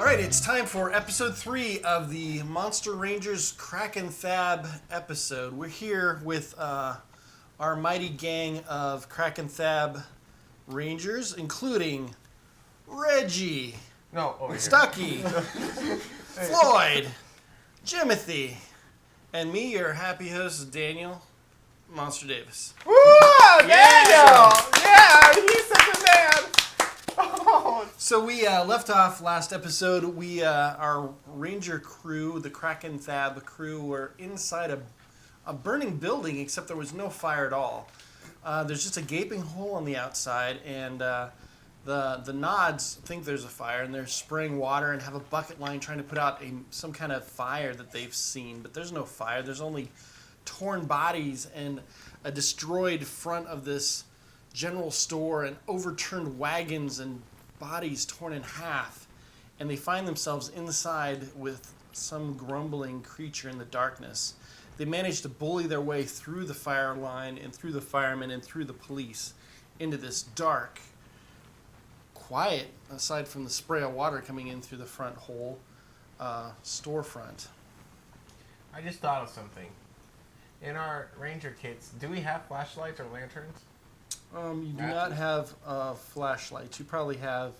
Alright, it's time for episode 3 of the Monster Rangers Krakenthab episode. We're here with our mighty gang of Krakenthab Rangers, including Reggie, Stucky, Phloyd, Jimothy, and me, your happy host, Daniel, Monster Davis. Woo! Daniel! Yeah, he's such a man! Oh. So we left off last episode. Our ranger crew, the Krakenthab crew, were inside a burning building, except there was no fire at all. There's just a gaping hole on the outside, and the Nods think there's a fire, and they're spraying water and have a bucket line trying to put out some kind of fire that they've seen. But there's no fire. There's only torn bodies and a destroyed front of this general store and overturned wagons and bodies torn in half. And they find themselves inside with some grumbling creature in the darkness. They manage to bully their way through the fire line and through the firemen and through the police into this dark, quiet, aside from the spray of water coming in through the front hole, storefront. I just thought of something. In our ranger kits, do we have flashlights or lanterns? You do not have flashlights. You probably have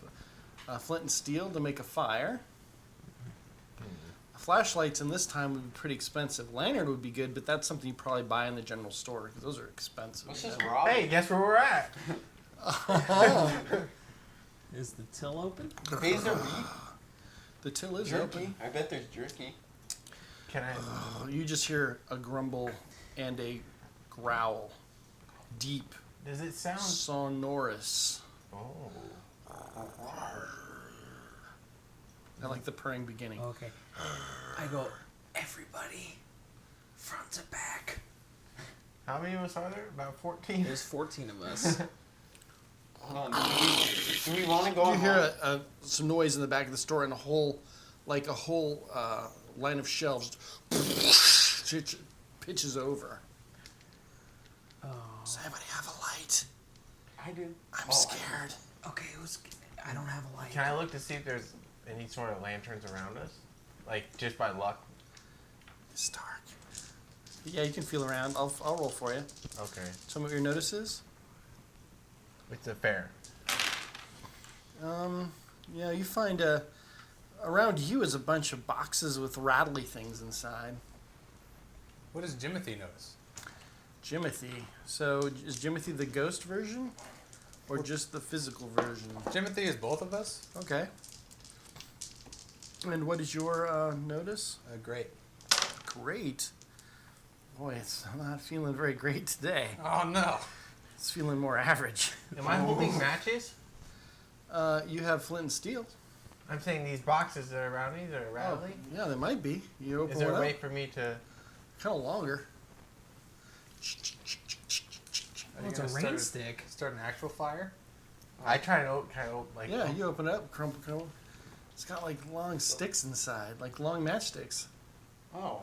flint and steel to make a fire. Flashlights in this time would be pretty expensive. Lantern would be good, but that's something you probably buy in the general store because those are expensive. Let's just rob Hey, guess where we're at? Is the till open? Is there meat? The till is Jerky? open. I bet there's jerky. Can I? You just hear a grumble and a growl. Deep, Does it sound? sonorous. Oh. I like the purring beginning. Okay. I go, everybody, front to back. How many of us are there? About 14. There's 14 of us. Hold on. Do we want to go You on? hear some noise in the back of the store and a whole line of shelves pitches over. Oh. Does anybody have a light? I do. I'm scared. Okay, I don't have a light. Can I look to see if there's any sort of lanterns around us? Like, just by luck? It's dark. Yeah, you can feel around. I'll roll for you. Okay. Some of your notices? It's a fair. Yeah, you find around you is a bunch of boxes with rattly things inside. What does Jimothy notice? Jimothy. So is Jimothy the ghost version? Or just the physical version? Jimothy is both of us? Okay. And what is your notice? Great. Great. Boy, I'm not feeling very great today. Oh, no. It's feeling more average. Am I holding matches? You have flint and steel. I'm saying these boxes that are around me, they're rattling. Oh, yeah, there might be. You open Is there one a way up. for me to... Kind of longer. Oh, it's a rain stick. Start an actual fire? I try to open, like... Yeah, you open it up, crumple, crumple. It's got like long sticks inside, like long matchsticks. Oh.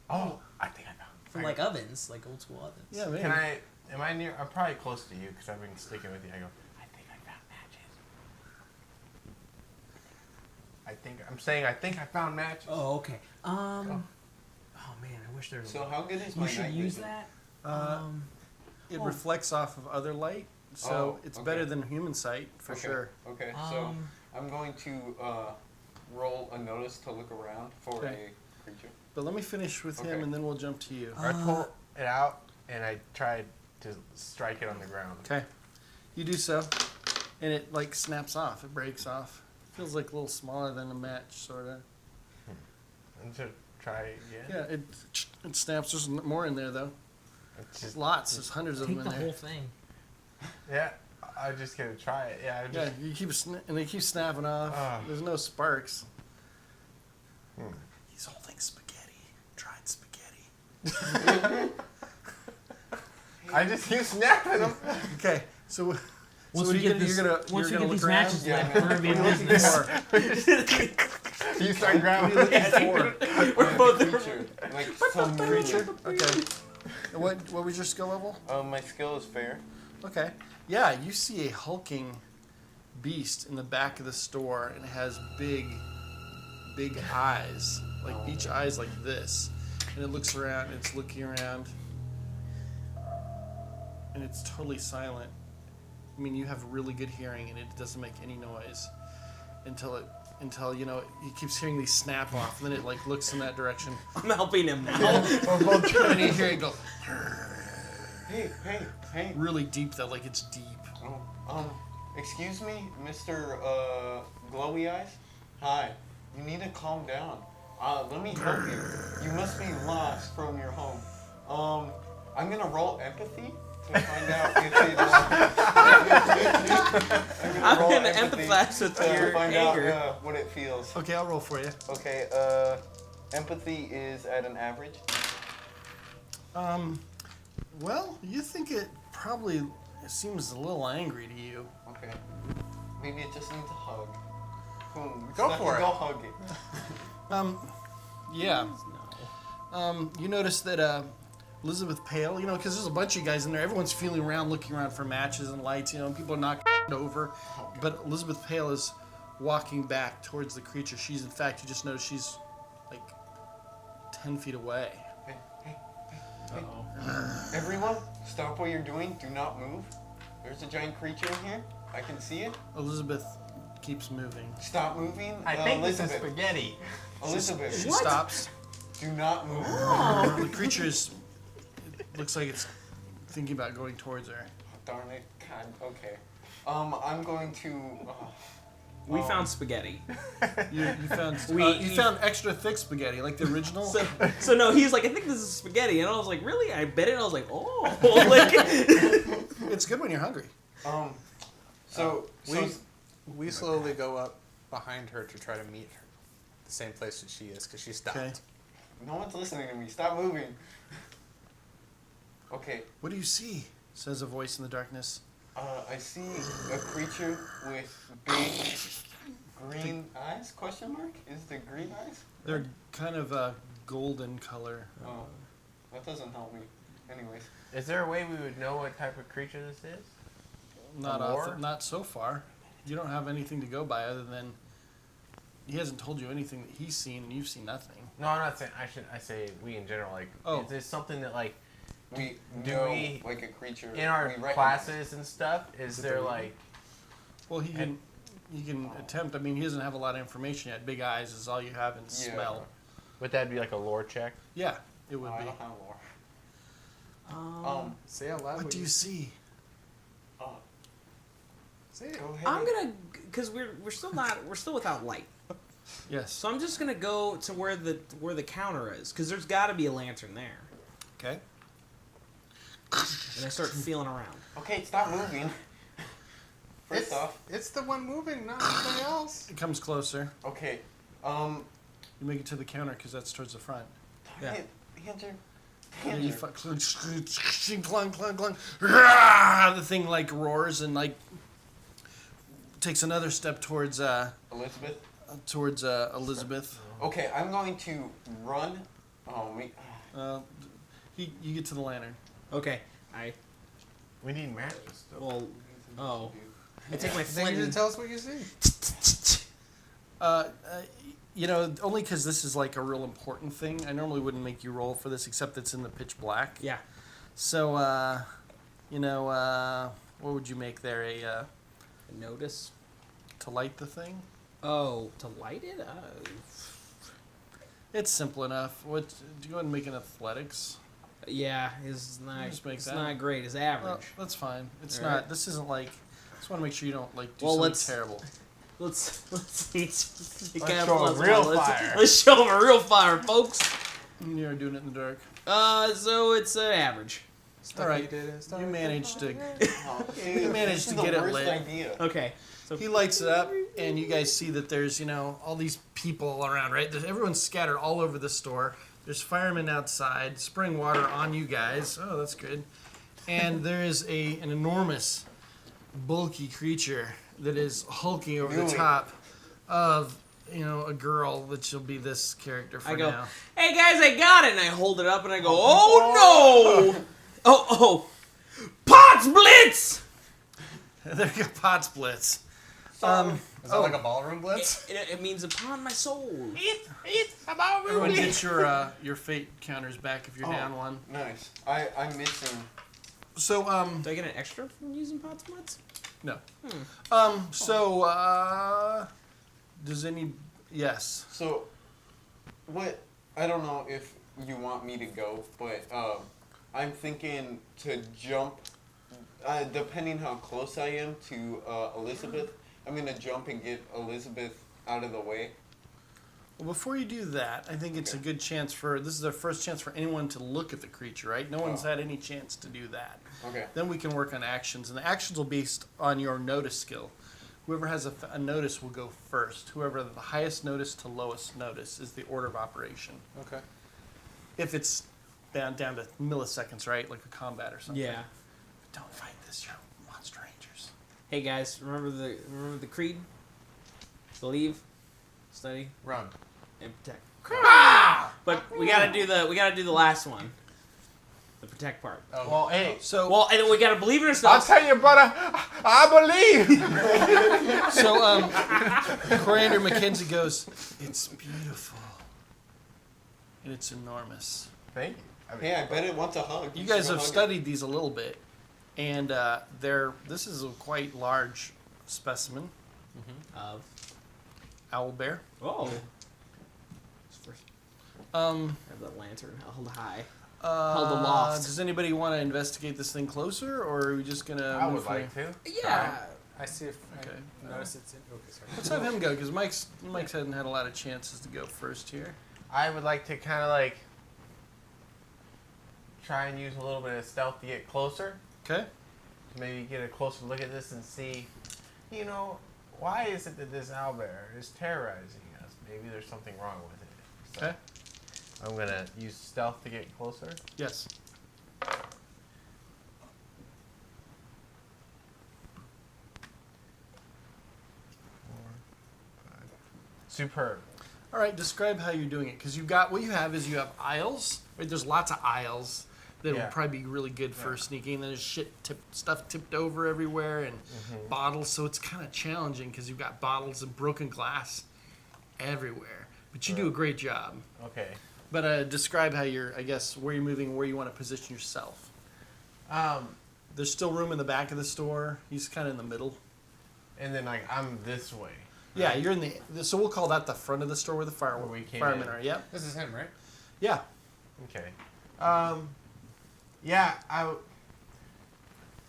Oh, I think I found... From like ovens, like old school ovens. Yeah, maybe. Am I near... I'm probably close to you because I've been sticking with you. I go, I think I found matches. I think I found matches. Oh, okay. Oh man, I wish there was. So how good is my You should night use vision? that. It reflects off of other light, so it's okay. better than human sight for sure. Okay, so I'm going to roll a notice to look around for Okay. a creature. But let me finish with him, Okay. and then we'll jump to you. I pull it out and I tried to strike it on the ground. Okay, you do so, and it like snaps off. It breaks off. Feels like a little smaller than a match, sort of. And to try again. Yeah, it snaps. There's more in there though. It's just, Lots. There's hundreds of Take them the in there. whole thing. yeah, I'm just gonna try it. Yeah, I Yeah, just. you keep and they keep snapping off. There's no sparks. He's holding spaghetti, dried spaghetti. I just keep snapping them. Okay, so Once what we are you get gonna, this, you're gonna once we look get these around? matches Yeah. lit, we're gonna be in What are you business. looking for? You start grabbing What are you it. looking for? We're both Creature. Like some creature. Okay. And what was your skill level? My skill is fair. Okay. Yeah, you see a hulking beast in the back of the store, and it has big big eyes. Like each eye's like this. And it looks around, and it's looking around. And it's totally silent. I mean, you have really good hearing, and it doesn't make any noise until you know, he keeps hearing these snap off, and then it like looks in that direction. I'm helping him now. And you hear it go Hey. really deep though, like it's deep. Excuse me, Mr. Glowy Eyes? Hi. You need to calm down. Let me help you. You must be lost from your home. I'm gonna roll empathy to find out if it. I'm gonna empathize with to your find anger. out what it feels. Okay, I'll roll for you. Okay, empathy is at an average. Well, you think it probably seems a little angry to you. Okay. Maybe it just needs a hug. Boom. Go Stucky, for it. Go hug it. Yeah. You notice that Elizabeth Pale, you know, because there's a bunch of you guys in there. Everyone's feeling around, looking around for matches and lights, you know, and people are knocking over. Okay. But Elizabeth Pale is walking back towards the creature. She's, in fact, you just notice she's like 10 feet away. Hey. Everyone, stop what you're doing. Do not move. There's a giant creature in here. I can see it. Elizabeth keeps moving. Stop moving. I think this is Elizabeth. spaghetti. Elizabeth, She stops. do not move. The creature is, it looks like it's thinking about going towards her. Darn it. God. Okay. I'm going to. We found spaghetti. You found We- you found extra thick spaghetti, like the original. So no, he's like, I think this is spaghetti, and I was like, really? I bet it. I was like, oh, like. It's good when you're hungry. So We slowly go up behind her to try to meet her. The same place that she is, because she stopped. Okay. no one's listening to me. Stop moving. Okay. What do you see? Says a voice in the darkness. I see a creature with big green eyes? Question mark? Is the green eyes? They're kind of a golden color. Oh, that doesn't help me. Anyways. Is there a way we would know what type of creature this is? Not not so far. You don't have anything to go by other than he hasn't told you anything that he's seen, and you've seen nothing. No, I'm not saying. I say we in general. Like, Oh. is this something that like We Do know we- like a creature. in our we recognize. classes and stuff? Is Is it there the- like Well, he can attempt. I mean, he doesn't have a lot of information yet. Big eyes is all you have, and Yeah. smell. would that be like a lore check? Yeah, it would I be. don't have lore. Say out loud. What do you see? Say it. Go ahead. I'm gonna, cause we're still without light. Yes. So I'm just gonna go to where the counter is, cause there's got to be a lantern there. Okay. And I start feeling around. Okay, stop moving. First off, It's the one moving, not anybody else. It comes closer. okay, You make it to the counter because that's towards the front. Yeah. Andrew. And you clunk, clunk, clunk. Rah! The thing like roars and like takes another step towards Elizabeth. Elizabeth. Okay, I'm going to run. Oh, wait. You get to the lantern. Okay. We need matches. Though. Well. Oh. I take my Then you flint. just tell us what you see. You know, only because this is like a real important thing. I normally wouldn't make you roll for this, except it's in the pitch black. Yeah. So, what would you make there? A Notice. to light the thing? Oh, to light it? It's simple enough. What? Do you go ahead and make an athletics? Yeah, it's not. Just make It's that. not great. It's Well, average. that's fine. It's All not. right. This isn't like. Just want to make sure you don't like do Well, something let's- terrible. Let's see. Let's show 'em real fire. Let's show them a real fire, folks. You're doing it in the dark. So it's average. All right. Did it start You managed to. Oh, You managed to get it the lit. worst idea. Okay. So He lights it up, and you guys see that there's, you know, all these people around, right? Everyone's scattered all over the store. There's firemen outside, spraying water on you guys. Oh, that's good. And there is an enormous, bulky creature that is hulking over the Really? top of, you know, a girl that she'll be this character for I go, now. hey guys, I got it, and I hold it up, and I go, oh no! Oh, Pots Blitz! There you go, pot splits. Is that like a ballroom blitz? It means upon my soul. It's about Everyone gets your fate counters back if you're down one. Nice. I'm missing. So Do I get an extra from using pot splits? no. Does any? Yes. So, what? I don't know if you want me to go, but I'm thinking to jump. Depending how close I am to Elizabeth, I'm gonna jump and get Elizabeth out of the way. Well, before you do that, I think it's a good chance this is the first chance for anyone to look at the creature, right? No one's had any chance to do that. Okay. Then we can work on actions, and the actions will be based on your notice skill. Whoever has a notice will go first. Whoever the highest notice to lowest notice is the order of operation. Okay. If it's down to milliseconds, right? Like a combat or something. Yeah. Don't fight this, you're monster rangers. Hey guys, remember the creed? Believe, study, Run. and protect. But we gotta do the last one. The protect part. Oh. Well, hey. So, Well, and then we gotta believe in I'll ourselves. tell you, brother. I believe. Coriander Mackenzie goes, it's beautiful. And it's enormous. Thank you. I mean, Hey, I bet it wants a hug. You should guys go have hug it. studied these a little bit, and this is a quite large specimen, Of owlbear. oh, first Um, have that lantern held high. Held aloft. Does anybody want to investigate this thing closer, or are we just gonna? I move would forward? like to. Yeah. I see if Okay. I notice it's in. Okay, sorry. Let's have him go, because Mike's hadn't had a lot of chances to go first here. I would like to kind of like try and use a little bit of stealth to get closer. Okay. Maybe get a closer look at this and see, why is it that this owlbear is terrorizing us? Maybe there's something wrong with it. So Okay. I'm gonna use stealth to get closer. Yes. Superb. All right. Describe how you're doing it, because you have aisles. Right? There's lots of aisles that Yeah. would probably be really good for sneaking. There's stuff tipped over everywhere, and bottles. So it's kind of challenging because you've got bottles and broken glass everywhere. But you do a great job. Okay. But describe how where you're moving, where you want to position yourself. There's still room in the back of the store. He's kind of in the middle. And then like I'm this way. Yeah, you're in so we'll call that the front of the store where the Where we came firemen in. are. Yep. This is him, right? Yeah. Okay.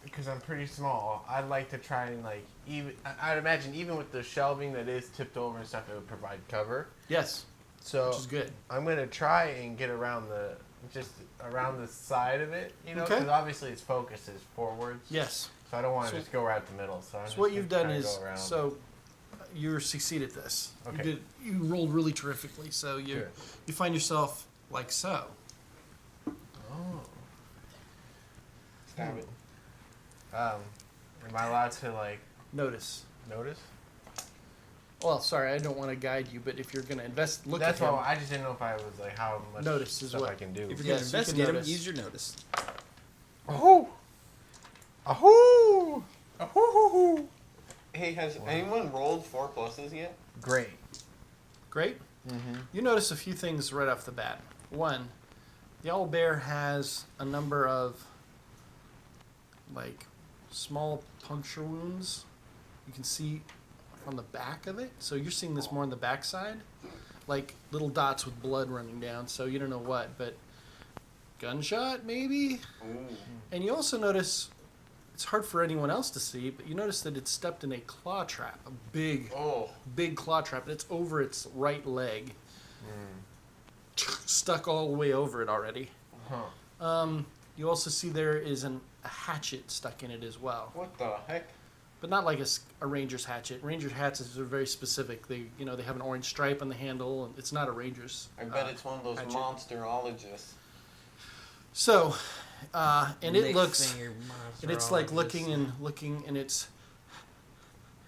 Because I'm pretty small, I'd like to try and like I'd imagine even with the shelving that is tipped over and stuff, it would provide cover. Yes. So Which is good. I'm gonna try and get around the side of it, Okay. because obviously its focus is forwards. Yes. So I don't want to So- just go right the middle. So, I'm So just what gonna you've done try and is go around. you succeed at this. Okay. You rolled really terrifically. So Good. you find yourself like so. Oh. Stab it. Am I allowed to like Notice. notice? Well, sorry, I don't want to guide you, but if you're gonna look That's at him. why I just didn't know if I was like how much Notice is stuff what- I can do. If you're Yes, you gonna can investigate them, notice. use your notice. Ahoo! Ahoo! Ahoo! Hey, has anyone rolled 4 pluses yet? Great. Great. Mm-hmm. You notice a few things right off the bat. One, the owlbear has a number of like small puncture wounds. You can see on the back of it. So you're seeing this more on the back side, like little dots with blood running down. So you don't know what, but gunshot maybe. Ooh. And you also notice, it's hard for anyone else to see, but you notice that it's stepped in a claw trap, a big Oh. claw trap, and it's over its right leg, stuck all the way over it already. Huh. You also see there is a hatchet stuck in it as well, What the heck? but not like a ranger's hatchet. Ranger's hatchets are very specific. They have an orange stripe on the handle, and it's not a ranger's. I bet it's one of those hatchet. monsterologists. So, and it looks. Lick-finger And it's like monsterologist. looking, and it's.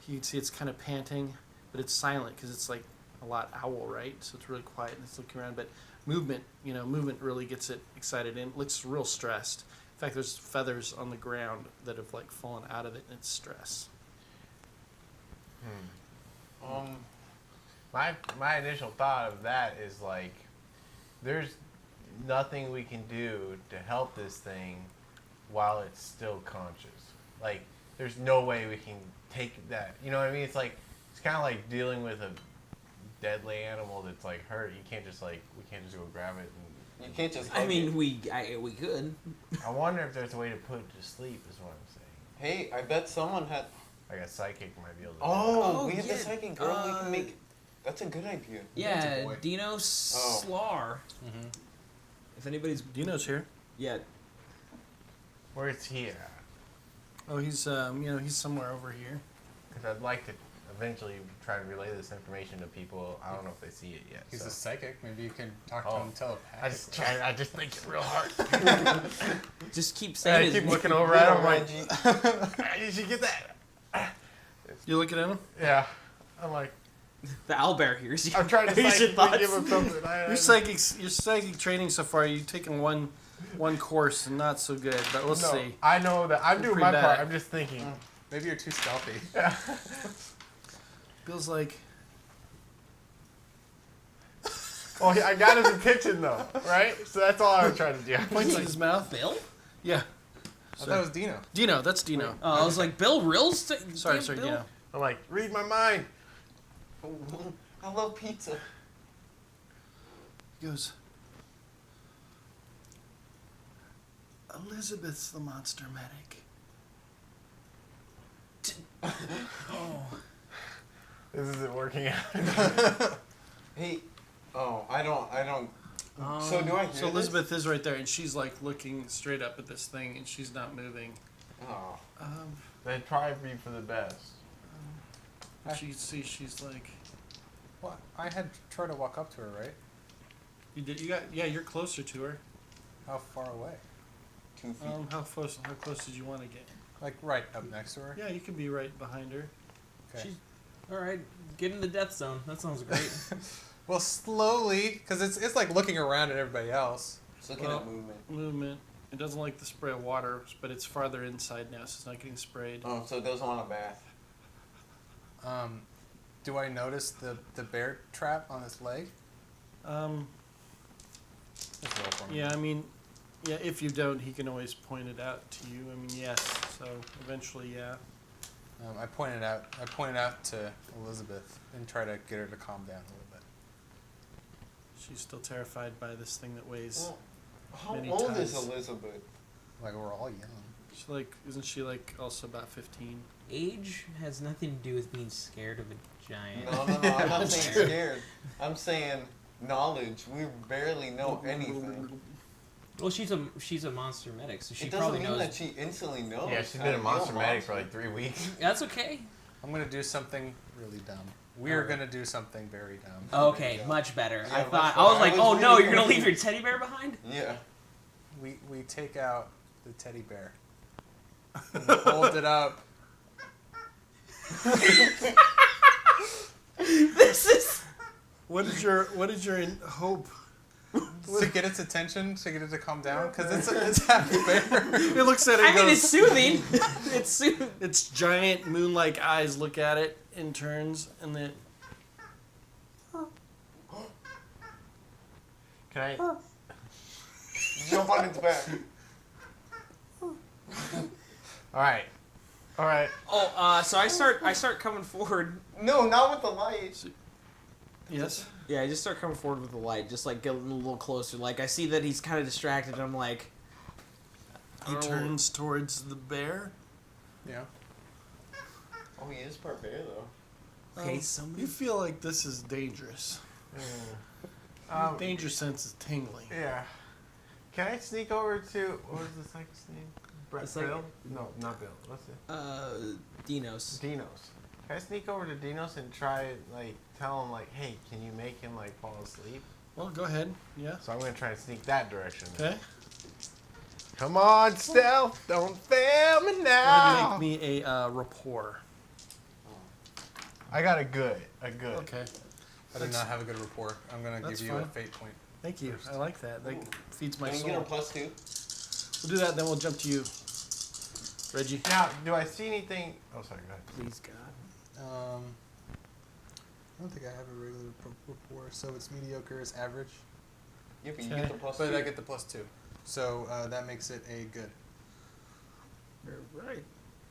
You can see it's kind of panting, but it's silent because it's like a lot owl, right? So it's really quiet and it's looking around. But movement really gets it excited and it looks real stressed. In fact, there's feathers on the ground that have like fallen out of it, and it's stress. My initial thought of that is like, there's nothing we can do to help this thing while it's still conscious. Like, there's no way we can take that. You know what I mean? It's like, it's kind of like dealing with a deadly animal that's like hurt. You can't just like, we can't just go grab it. You can't just. I hug mean, it. we could. I wonder if there's a way to put it to sleep. Is what I'm saying. Hey, I bet someone had. Like a psychic might be able to. Do Oh, Oh, we have yeah. the psychic girl. We can make. That's a good idea. Yeah, boy. Dino Slar. Mm-hmm. If anybody's Dino's here. yeah, that. Where's he at? Oh, he's he's somewhere over here. Because I'd like to eventually try to relay this information to people. I don't know if they see it yet. He's so. a psychic. Maybe you can talk to Oh. him telepathically. I just think it real hard. just keep I saying his keep name. looking over at him like, Reggie. you should get that. You looking at him? Yeah. I'm like, The owlbear hears you. I'm trying to Here's your psychically give thoughts. him something. Your psychic training so far. You've taken one course and not so good, but let's No, see. I know that. I'm You're doing pretty my part. bad. I'm just thinking. Maybe you're too stealthy. Yeah. Feels like Well, I got his attention though, right? So that's all I was trying to do. points in his mouth. Bill? Yeah. I thought it was Dino. Dino. That's Dino. Oh, I was like, Bill Rills? Sorry, Bill? Dino. I'm like, read my mind. I love pizza. He goes, Elizabeth's the monster medic. Oh. This isn't working out. Hey. Oh, I don't. So do I hear So Elizabeth is right there, and she's like looking straight up at this thing, and she's not moving. This? Oh. They'd probably be for the best. She's like, What? I had tried to walk up to her, right? you did. You got. Yeah, you're closer to her. How far away? 2 feet. How close did you want to get? Like right up next to her? Yeah, you can be right behind her. Okay. She's, all right, get in the death zone. That sounds great. Well, slowly, because it's like looking around at everybody else. It's looking Well, at movement. Movement. It doesn't like the spray of water, but it's farther inside now, so it's not getting sprayed. Oh, so it doesn't want a bath. Do I notice the bear trap on its leg? Just roll for me. Yeah, I mean, yeah. If you don't, he can always point it out to you. I mean, yes. So eventually, yeah. I pointed out to Elizabeth and try to get her to calm down a little bit. She's still terrified by this thing that weighs. Well, how Many old is times. Elizabeth? Like we're all young. She's like, isn't she like also about 15? Age has nothing to do with being scared of a giant. No. I'm not saying scared. I'm saying knowledge. We barely know anything. Well, she's a monster medic, so she It doesn't probably mean knows. that she instantly knows. Yeah, she's how been to a be monster medic for monster. like 3 weeks. That's okay. I'm gonna do something really dumb. We're gonna do something very dumb. Okay, much better. Yeah, I much thought better. I was I like, was oh no, really you're gonna leave confused. your teddy bear behind? Yeah. We take out the teddy bear. And hold it up. This is. What is your hope? To get its attention, to get it to calm down, because it's half a bear. It looks at it. I And mean, goes, it's soothing. It's soothing. its giant moon-like eyes look at it and turns, and then Can I? Jump on its back. All right. Oh, so I start coming forward. No, not with the light. yes. Yeah, I just start coming forward with the light, just like getting a little closer. Like I see that he's kind of distracted. And I'm like, He turns towards the bear. Yeah. Oh, he is part bear though. okay, somebody. You feel like this is dangerous. Um, Danger sense is tingling. yeah. Can I sneak over to what was the psychic's name? It's like- Bill? No, not Bill. What's it? Dinos. Dinos. Can I sneak over to Dinos and try like tell him like, hey, can you make him like fall asleep? Well, go ahead. Yeah. So I'm gonna try and sneak that direction. Okay. Come on, stealth! Don't fail me Go ahead now. and make me a rapport. I got a good. Okay. I did not have a good rapport. I'm gonna That's give you a fine. fate point. Thank you. I like that. That feeds my Can you get soul. him +2? We'll do that, then we'll jump to you, Reggie. Now, do I see anything? Oh, sorry. Go ahead. Please God. don't think I have a regular rapport, so it's mediocre is average. Yeah, but you Okay. get the plus But 2. I get the +2. So that makes it a good. Right.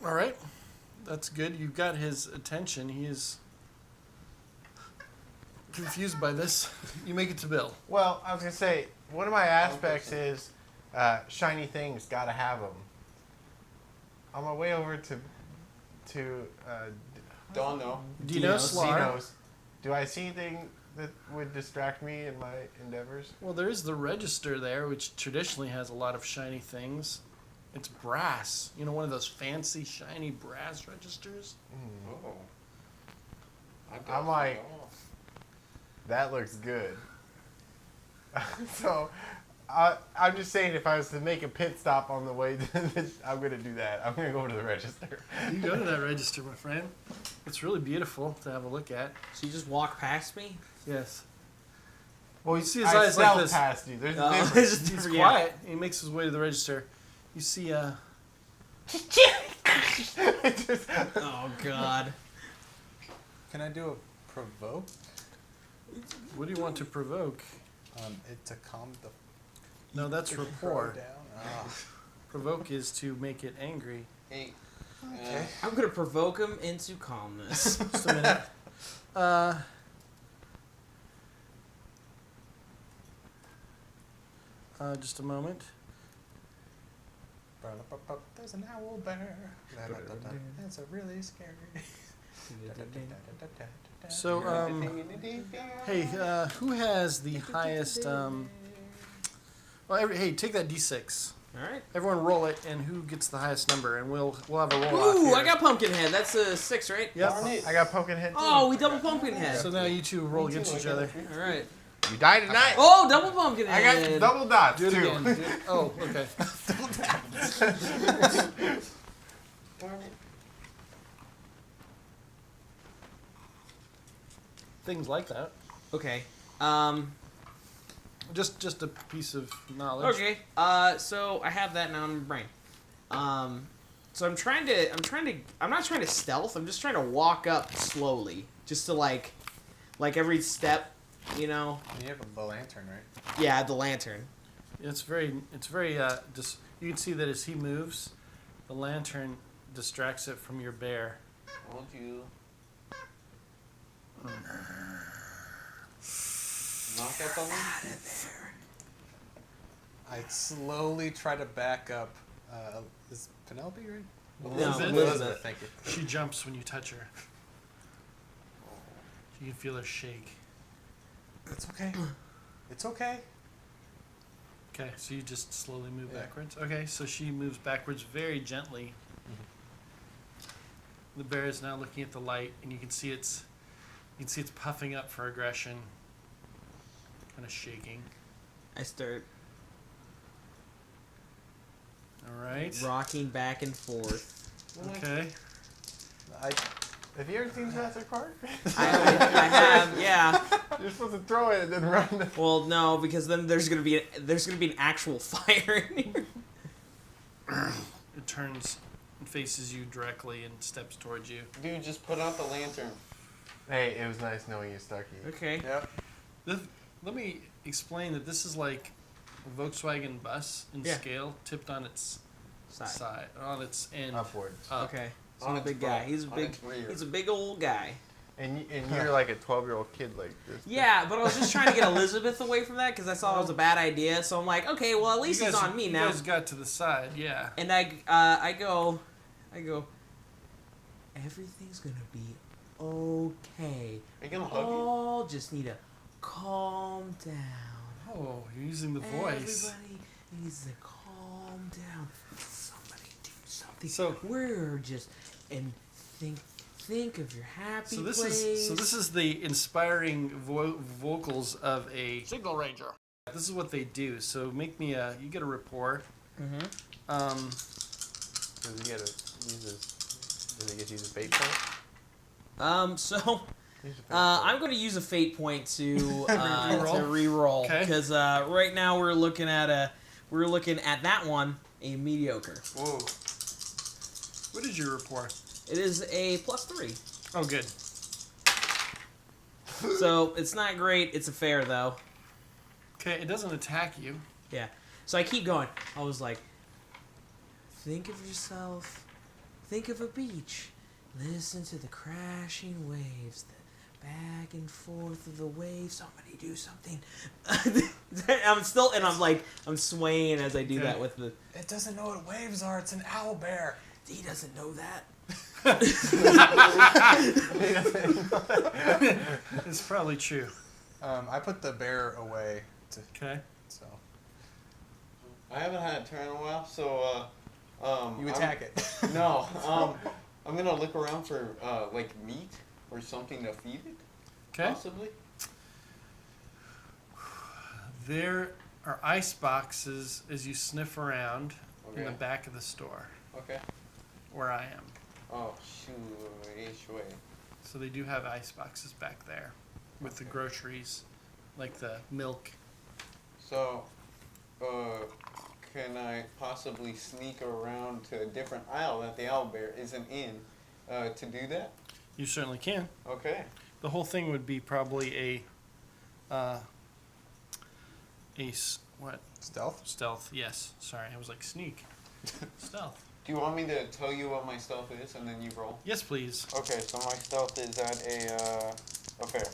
All right. That's good. You've got his attention. He is confused by this. You make it to Bill. Well, I was gonna say one of my aspects is shiny things. Gotta have them. On my way over to Don't know. Dino Slar. Dino's, do I see anything that would distract me in my endeavors? Well, there is the register there, which traditionally has a lot of shiny things. It's brass. You know, one of those fancy, shiny brass registers? Oh. I'm like, that looks good. So, I'm just saying, if I was to make a pit stop on the way, I'm going to do that. I'm going to go over to the register. You go to that register, my friend. It's really beautiful to have a look at. So you just walk past me? Yes. Well, You see his I eyes like stealth this. past you. There's a Oh, difference. it's just He's different, quiet. He makes his way to the register. You see, Just- Oh God. Can I do a provoke? what do you want to provoke? It to calm the No, that's crow rapport. down. Provoke is to make it angry. Hey. Okay. I'm gonna provoke him into calmness. Just a minute. Just a moment. There's an owlbear. That's a really scary. So, hey, who has the highest? Well, hey, take that d6. All right. Everyone roll it, and who gets the highest number, and we'll have a roll off Ooh, here. I got Pumpkinhead. That's a 6, right? Yep. I got Pumpkinhead too. Oh, we double Pumpkinhead. So now you two roll against each other. All right. You die tonight. Oh, double Pumpkinhead. I got double dots Do it too. again. Oh, okay. Things like that. Okay. Just a piece of knowledge. Okay. So I have that now in my brain. So I'm not trying to stealth. I'm just trying to walk up slowly, just to like every step, you know. You have the lantern, right? Yeah, the lantern. It's very just you can see that as he moves, the lantern distracts it from your bear. Won't you knock that button? I slowly try to back up. Is Penelope right? No, Elizabeth. Thank you. She jumps when you touch her. You can feel her shake. It's okay. It's okay. Okay, so you just slowly move Yeah. backwards. Okay, so she moves backwards very gently. The bear is now looking at the light, and you can see it's puffing up for aggression, kind of shaking. I start All right. rocking back and forth. Okay. Have you ever seen Jurassic Park? I have, yeah. You're supposed to throw it and then run. Well, no, because then there's gonna be an actual fire in here. It turns and faces you directly and steps towards you. Dude, just put out the lantern. Hey, it was nice knowing you, Stucky. Okay. Yep. Let me explain that this is like a Volkswagen bus in Yeah. scale, tipped on its side, on its end. Upwards. Up. Okay. So On I'm a its big guy. butt, He's a on big. its rear. He's a big old guy. And you're like a 12-year-old kid like this. Yeah, but I was just trying to get Elizabeth away from that because I saw it was a bad idea. So I'm like, okay, well at least You it's guys- on me you now. guys got to the side, yeah. And I go, everything's gonna be okay. Are you gonna hug you? All just need to calm down. Oh, you're using the voice. Everybody needs to calm down. Somebody do something. So- we're just and think of your happy So this place. is the inspiring vocals of a signal ranger. This is what they do. So make me you get a rapport. Mm-hmm. Does he get to use a fate point? So Use a fate I'm going to use a fate point to Reroll? re-roll Okay. because right now we're looking at that one a mediocre. Whoa. What is your rapport? It is a +3. Oh, good. So it's not great. It's a fair though. Okay, it doesn't attack you. Yeah. So I keep going. I was like, think of yourself. Think of a beach. Listen to the crashing waves. The back and forth of the waves. Somebody do something. I'm swaying as I do that with the... It doesn't know what waves are. It's an owlbear. He doesn't know that. It's probably true. I put the bear away. Okay. So I haven't had a turn in a while, so you attack it. No, I'm gonna look around for like meat or something to feed it. Okay. Possibly. There are ice boxes as you sniff around in Okay. the back of the store Okay. where I am. Oh shoot, Echewy. So they do have ice boxes back there with the Okay. groceries, like the milk. So, can I possibly sneak around to a different aisle that the owlbear isn't in to do that? You certainly can. Okay. The whole thing would be probably what? Stealth? Stealth. Yes. Sorry, I was like sneak. Stealth. Do you want me to tell you what my stealth is and then you roll? Yes, please. Okay, so my stealth is at a fair.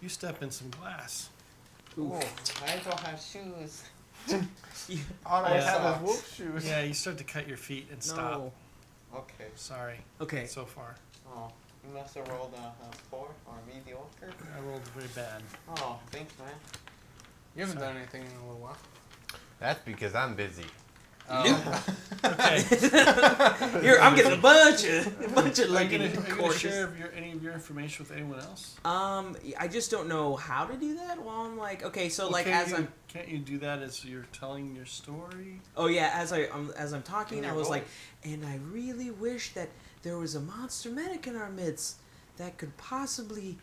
You step in some glass. Ooh, I don't have shoes. All I Yeah. have is wolf shoes. Yeah, you start to cut your feet and stop. No. Okay. Sorry. Okay. So far, Oh, you must have rolled a 4 or mediocre. I rolled very bad. Oh, thanks, man. You haven't Sorry. done anything in a little while. That's because I'm busy. Okay. I'm getting a bunch of Are you like gonna share any of your information with anyone else? I just don't know how to do that. Well, I'm like, okay, so like Can't you do that as you're telling your story? oh yeah, as I'm talking, And I your was goal. like, and I really wish that there was a monster medic in our midst that could possibly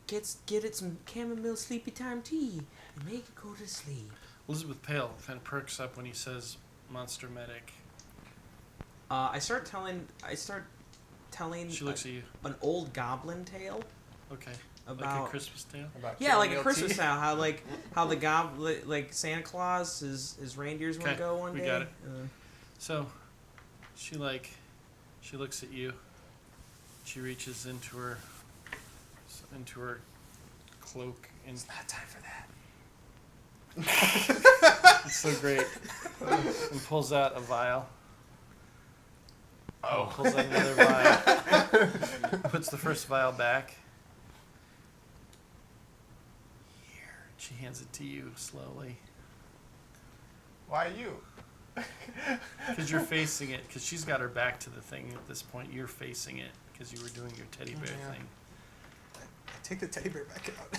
get it some chamomile sleepy time tea and make it go to sleep. Elizabeth Pale kind of perks up when he says monster medic. I start telling She looks at you. an old goblin tale Okay. about Like a Christmas tale? About yeah, like a chamomile Christmas tea. style. How the goblin, like Santa Claus, his reindeers want to Okay, go one we day. got it. So, she looks at you. She reaches into her cloak and It's not time for that. it's so great. And pulls out a vial. Oh. Pulls out another vial. Puts the first vial back. Here. She hands it to you slowly. Why you? Because you're facing it. Because she's got her back to the thing at this point. You're facing it. Because you were doing your teddy bear Yeah. thing. I take the teddy bear back out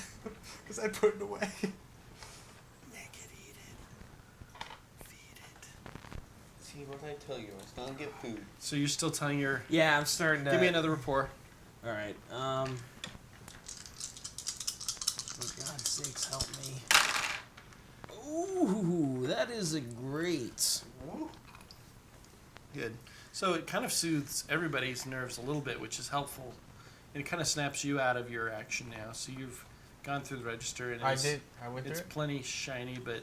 because I put it away. Make it, eat it. Feed it. See what I tell you, I still get food. So you're still telling your... Yeah, I'm starting to. Give me another rapport. All right. For God's sakes, help me. Ooh, that is a great. Good. So it kind of soothes everybody's nerves a little bit, which is helpful. And it kind of snaps you out of your action now. So you've gone through the register, and I went through it's it. plenty shiny, but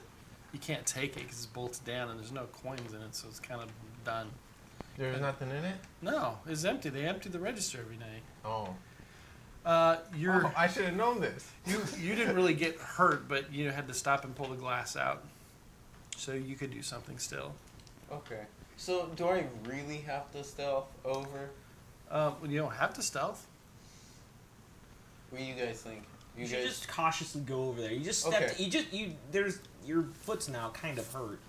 you can't take it because it's bolted down, and there's no coins in it, so it's kind of done. There's nothing in it? No, it's empty. They empty the register every night. Oh. You're I should have known this. you didn't really get hurt, but you had to stop and pull the glass out, so you could do something still. Okay. So, do I really have to stealth over? Well, you don't have to stealth. What do you guys think? You should just cautiously go over there. You just stepped. Okay. There's your foot's now kind of hurt.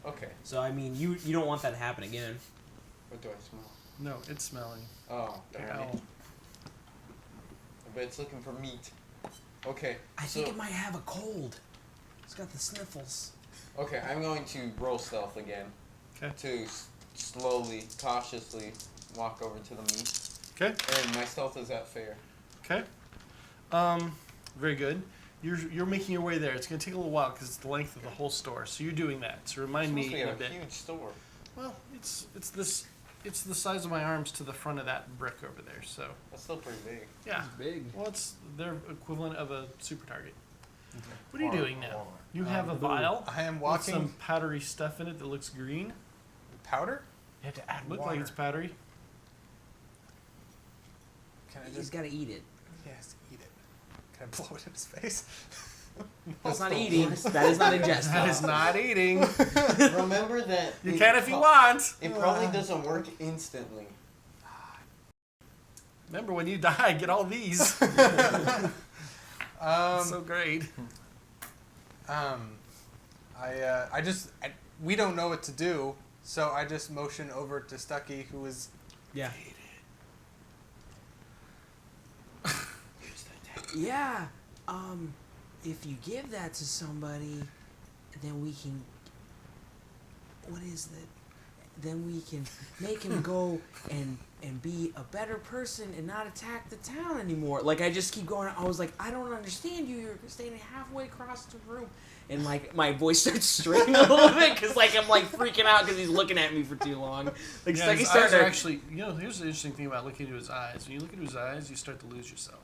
Okay. So I mean, you don't want that to happen again. What do I smell? No, it's smelling. Oh, darn Ow. it. I bet it's looking for meat. Okay. I think it might have a cold. It's got the sniffles. Okay, I'm going to roll stealth again. Okay. To slowly, cautiously walk over to the meat. Okay. And my stealth is at fair. Okay. Very good. You're making your way there. It's going to take a little while because it's the length of the whole store. So you're doing that. So remind It's me supposed to in a be bit. a huge store. Well, it's this It's the size of my arms to the front of that brick over there. So That's still pretty big. yeah. Big. Well, it's their equivalent of a super target. What are you doing now? You have a vial I am with walking. some powdery stuff in it that looks green. Powder? You have to add Look water. like it's powdery. Can I You just just gotta eat it. yes eat it? Can I blow it in his face? That's not eating. That is not ingesting. That is not eating. Remember that. You it can if you pro- want. It probably doesn't work instantly. Remember when you die, get all these. So great. We don't know what to do, so I just motion over to Stucky, who is Yeah. Yeah. If you give that to somebody, then we can. What is that? Then we can make him go and be a better person and not attack the town anymore. Like I just keep going. I was like, I don't understand you. You're standing halfway across the room, and like my voice starts straining a little bit because like I'm like freaking out because he's looking at me for too long. Like Yeah, Stucky his eyes started. are actually, here's the interesting thing about looking into his eyes. When you look into his eyes, you start to lose yourself.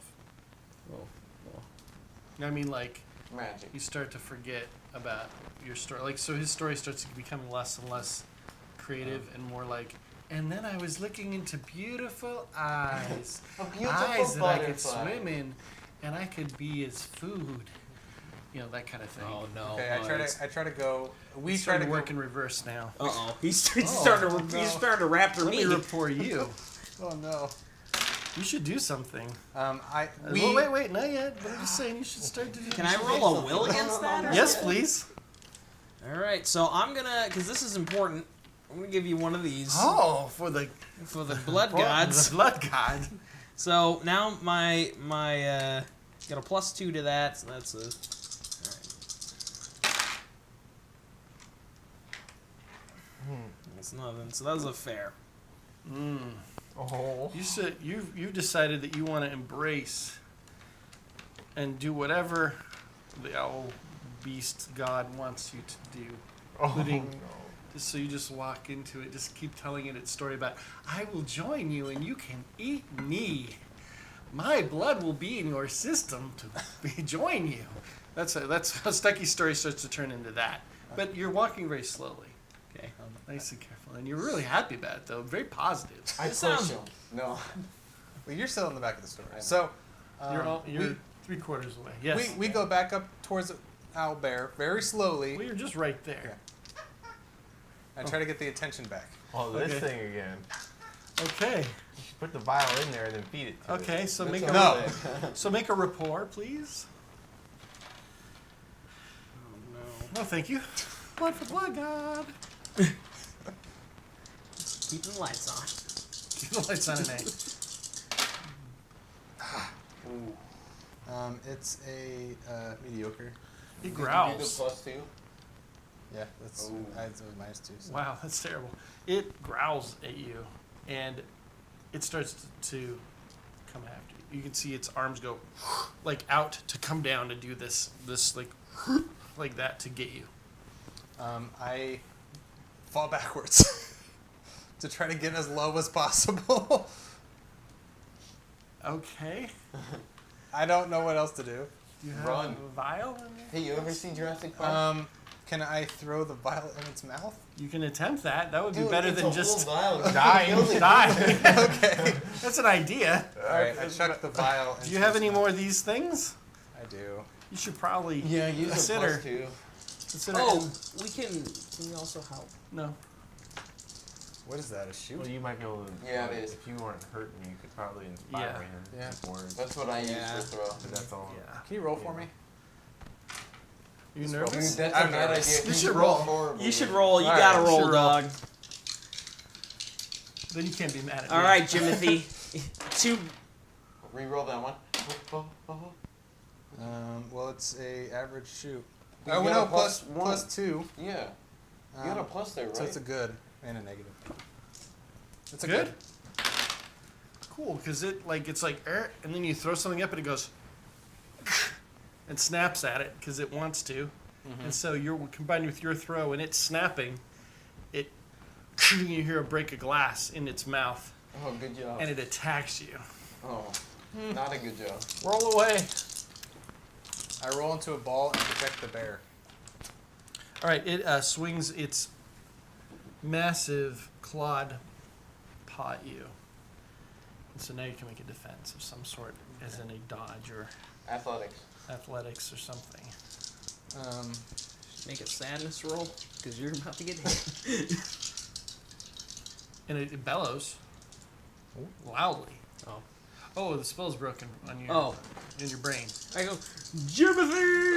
I mean, like, Magic. you start to forget about your story. Like, so his story starts becoming less and less creative and more like, and then I was looking into beautiful eyes. A beautiful eyes that I could butterfly. swim in, and I could be his food. That kind of thing. Oh no! okay. I try to go. We He's try to starting to go. work in reverse now. Uh oh! He's starting to no. he's starting to rap for Let me. me report you. Oh no. You should do something. We Wait, not yet. But I'm just saying you should start to do. Can I roll a will against that? Or Yes, something? please. All right, so I'm gonna, because this is important. I'm gonna give you one of these Oh, for the blood gods. The blood god. So now my got a +2 to that, so that's a. All right. It's nothing. So that was a fair. Oh. You've decided that you want to embrace and do whatever the owl beast god wants you to do. Including, so you just walk into it, just keep telling it its story about, I will join you and you can eat me. My blood will be in your system to join you. That's how Stucky's story starts to turn into that. But you're walking very slowly. Okay. Nice and careful. And you're really happy about it, though. Very positive. I This sounds- push him. No. well, you're still in the back of the story. I know. So You're 3/4 away. Yes. we go back up towards Owlbear very slowly. Well, you're just right there. I try to get the attention back. Oh, this Okay. thing again. Okay. You should put the vial in there and then feed it to it. Okay. So That's make a all No. right. so make a rapport, please. Oh no! No, thank you. Blood for blood, God. Keeping the lights on. Keep the lights on tonight. Ooh. It's a mediocre. He Did you do growls. the +2? Yeah, that's Ooh. I had -2. So. Wow, that's terrible. It growls at you, and it starts to come after you. You can see its arms go like out to come down to do this like that to get you. I fall backwards to try to get as low as possible. Okay. I don't know what else to do. Do you have Run. a vial in there? Hey, you ever see Jurassic Park? Can I throw the vial in its mouth? You can attempt that. That would be Dude, better it's than a just whole vial. Die. Kill the- die. Okay. That's an idea. Alright, I chuck the vial. Do you have any more of these things? I do. You should probably Yeah, use a consider. +2. Consider. Oh, we can we also help? No. What is that? A shoe? Well, you might be able to. Yeah, it like, is. If you weren't hurting, you could probably inspire Yeah. him Yeah. with words. That's what I use Yeah. for throw. But that's all. Yeah. Can you roll for me? You Just Dude, nervous? that's I'm a bad nervous. idea. You should roll. horribly. You should roll. You All gotta right, roll, should roll. dog. Then you can't be mad at All me. right, Jimothy. 2. Reroll that one. Well, it's a average shoot. You Oh got no, a plus +1. +2. Yeah. You got a plus there, right? So it's a good and a negative. It's a Good? Cool, because it's like, and then you throw something up and it goes, and snaps at it because it wants to. And so you're combined with your throw and it's snapping, it you hear a break of glass in its mouth, Oh, good job. and it attacks you. Oh, not a good job. Roll away. I roll into a ball and protect the bear. All right, it swings its massive clawed paw at you. And so now you can make a defense of some sort, as in a dodge or Athletics. athletics or something. Make a sadness roll because you're about to get hit. And it bellows loudly. Oh. Oh, the spell's broken on your in your brain. I go, Jimothy!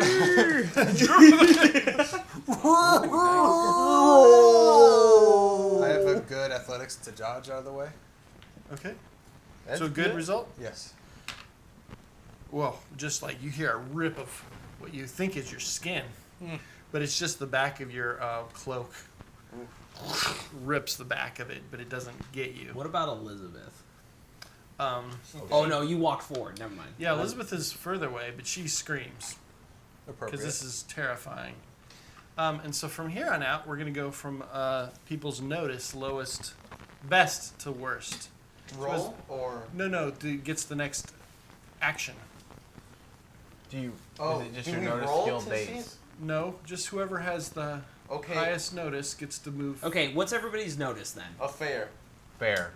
I have a good athletics to dodge out of the way. Okay. That's So good result? Yes. Well, just like you hear a rip of what you think is your skin, but it's just the back of your cloak. Rips the back of it, but it doesn't get you. What about Elizabeth? Oh no, you walked forward. Never mind. Yeah, Elizabeth is further away, but she screams because Appropriate. this is terrifying. And so from here on out, we're going to go from people's notice, best to worst. Roll or No, gets the next action. Do you? Oh, is it just do your we notice roll skill to base? No, just whoever has the okay highest notice gets to move. Okay, what's everybody's notice then? a fair? Fair.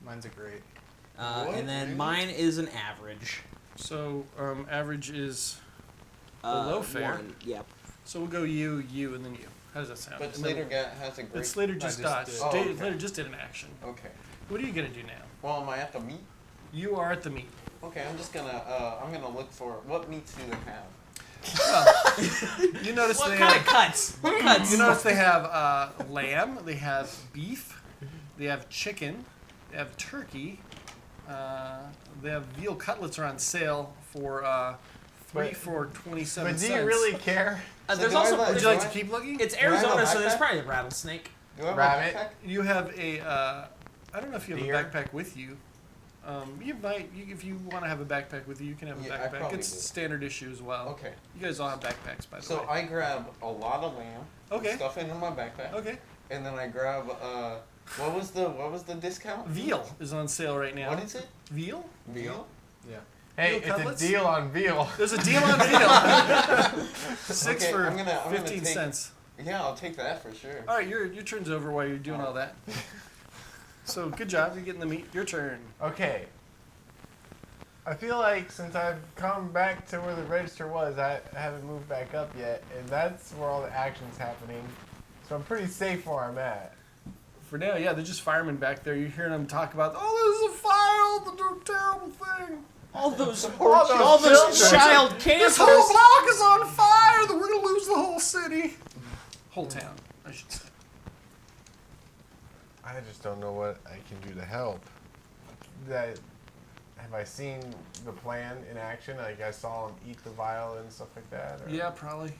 Mine's a great. What? And then Really? mine is an average. So average is below fair. 1. Yep. So we'll go you, and then you. How does that sound? But And then- Slater has a great. But Slater just just dodged. did. Oh, okay. Slater just did an action. Okay. What are you gonna do now? Well, am I at the meat? You are at the meet. Okay, I'm just gonna I'm gonna look for what meats do they have. Well, you notice What they kind have. of cuts? What cuts? You notice they have lamb. They have beef. They have chicken. They have turkey. They have veal cutlets are on sale for three But- for 27 But do cents. you really care? So There's do I also have a- Would you like to keep looking? it's I have a Arizona, so there's backpack? probably a rattlesnake. Do I have Rabbit. a backpack? You have a. I don't know if you have Deer? a backpack with you. You might. If you want to have a backpack with you, you can have a Yeah, I backpack. probably It's do. standard issue as well. Okay. You guys all have backpacks, by the So way. I grab a lot of lamb. Okay. Stuff it in my backpack. Okay. And then I grab what was the discount? Veal is on sale right now. What is it? Veal? Veal? Yeah. Hey, Veal cutlets? it's a deal on veal. There's a deal on veal. 6 Okay, for I'm gonna 15 take- cents. Yeah, I'll take that for sure. All right, your turn's over while you're doing all that. So good job. You're getting the meat. Your turn. Okay. I feel like since I've come back to where the register was, I haven't moved back up yet, and that's where all the action's happening. So I'm pretty safe where I'm at. For now, yeah, they're just firemen back there. You're hearing them talk about, oh, there's a fire, the terrible thing. All those All those children. child This whole campers. block is on fire. We're going to lose the whole city. Whole town, I should say. I just don't know what I can do to help. Have I seen the plan in action? Like I saw him eat the vial and stuff like that? Or? Yeah, probably.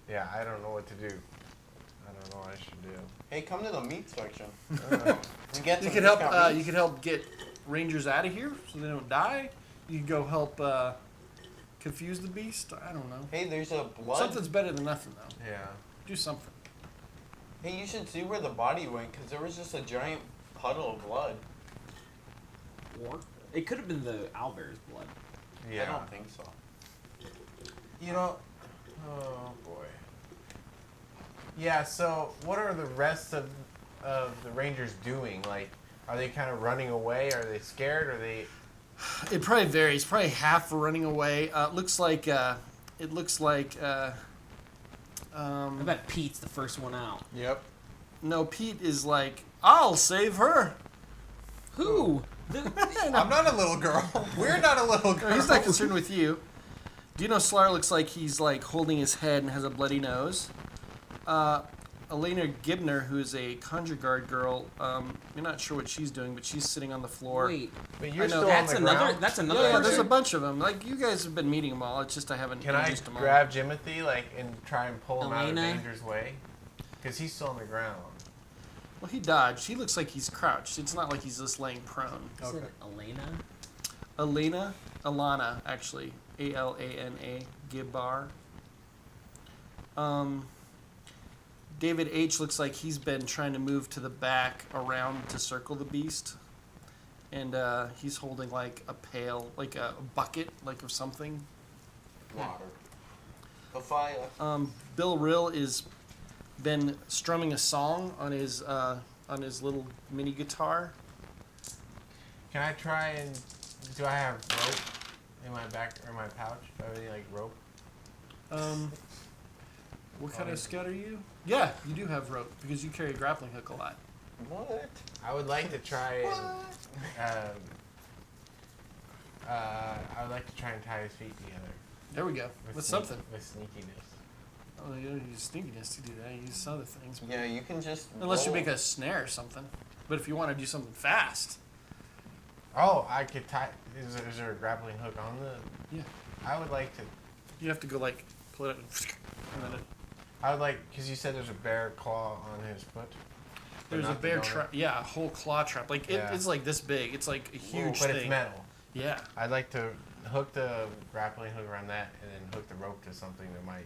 Yeah, I don't know what to do. I don't know what I should do. Hey, come to the meat section. Uh, We get You some could help. discount You meats. could help get rangers out of here so they don't die. You could go help confuse the beast. I don't know. Hey, there's a blood. Something's better than nothing, though. yeah. Do something. Hey, you should see where the body went, because there was just a giant puddle of blood. Or it could have been the owlbear's blood. Yeah. I don't think so. You know, oh boy. Yeah, so what are the rest of the Rangers doing? Like, are they kind of running away? Are they scared? Are they... It probably varies. Probably half are running away. It looks like. I bet Pete's the first one out. Yep. No, Pete is like, I'll save her. Who? I'm not a little girl. We're not a little girl. He's not concerned with you. Do you know Slar looks like he's like holding his head and has a bloody nose? Elena Gibner, who is a conjure guard girl, you're not sure what she's doing, but she's sitting on the floor. Wait, But you're I know. still that's on the another. ground? That's Yeah, another. yeah, there's a person. bunch of them. Like, you guys have been meeting them all. It's just I haven't Can I introduced them all. grab Jimothy, like, and try and pull him out of Elena? danger's way? Because he's still on the ground. Well, he dodged. He looks like he's crouched. It's not like he's just laying prone. Is it Okay. Elena? Alana, actually, Alana, Gibar. David H looks like he's been trying to move to the back around to circle the beast, and he's holding like a pail, like a bucket, like of something. Water. The fire. Bill Rill is been strumming a song on his little mini guitar. Can I try and do I have rope in my back or my pouch? Do I have any like rope? What kind of scout are you? Yeah, you do have rope because you carry a grappling hook a lot. What? I would like to try and I would like to try and tie his feet together. There we go. That's something. With sneakiness. Oh, you don't use sneakiness to do that. You use other things. Yeah, you can just. Unless you roll. make a snare or something. But if you want to do something fast. Oh, I could tie. Is there a grappling hook on the? Yeah. I would like to. You have to go like pull it and then it. I would like because you said there's a bear claw on his foot. but There's a not the bear donut. trap. Yeah, a whole claw trap. Like Yeah. it's like this big. It's like a huge but thing. it's metal. Yeah. I'd like to hook the grappling hook around that and then hook the rope to something that might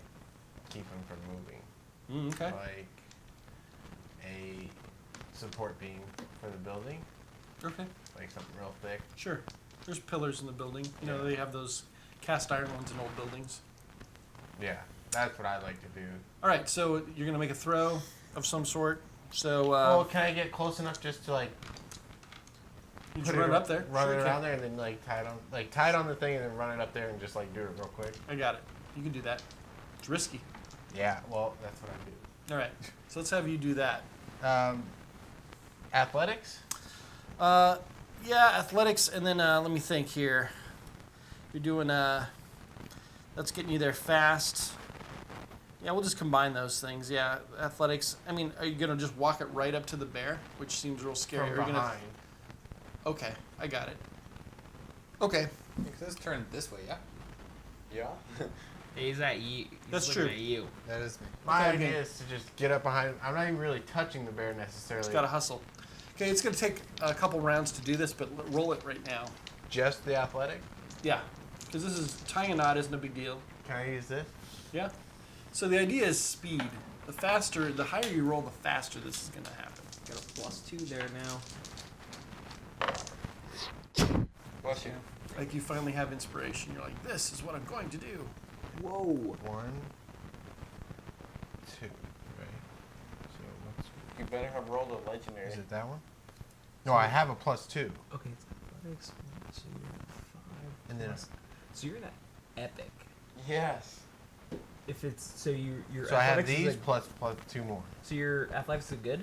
keep him from moving. Okay. Like a support beam for the building, Okay. like something real thick. Sure. There's pillars in the building. You know, Yeah. they have those cast iron ones in old buildings. Yeah, that's what I'd like to do. All right, so you're gonna make a throw of some sort. So Well, can I get close enough just to like you put just run it up there. run Sure it you around can. there, and then like tie it on the thing, and then run it up there and just like do it real quick? I got it. You can do that. It's risky. Yeah, well, that's what I do. All right. So let's have you do that. Athletics? Yeah, athletics, and then let me think here. You're doing that's getting you there fast. Yeah, we'll just combine those things. Yeah, athletics. I mean, are you gonna just walk it right up to the bear, which seems real scary? From Or are you gonna? behind. Okay, I got it. Okay, Because it's turned this way, yeah? Yeah. He's at you. He's That's looking true. At you. That is me. My Okay, idea okay. is to just get up behind him. I'm not even really touching the bear necessarily. just gotta hustle. Okay, it's gonna take a couple rounds to do this, but roll it right now. Just the athletic? Yeah, because this is tying a knot isn't a big deal. Can I use this? Yeah. So the idea is speed. The faster, the higher you roll, the faster this is gonna happen. Got a +2 there now. Bless you. Like you finally have inspiration. You're like, this is what I'm going to do. Whoa. 1, 2, right? So what's... You better have rolled a legendary. Is it that one? No, I have a +2. Okay, it's athletics. 1, 2, 5. And then... So you're that epic. Yes. If it's so your So I have athletics is these a- plus 2 more. So your athletics is good.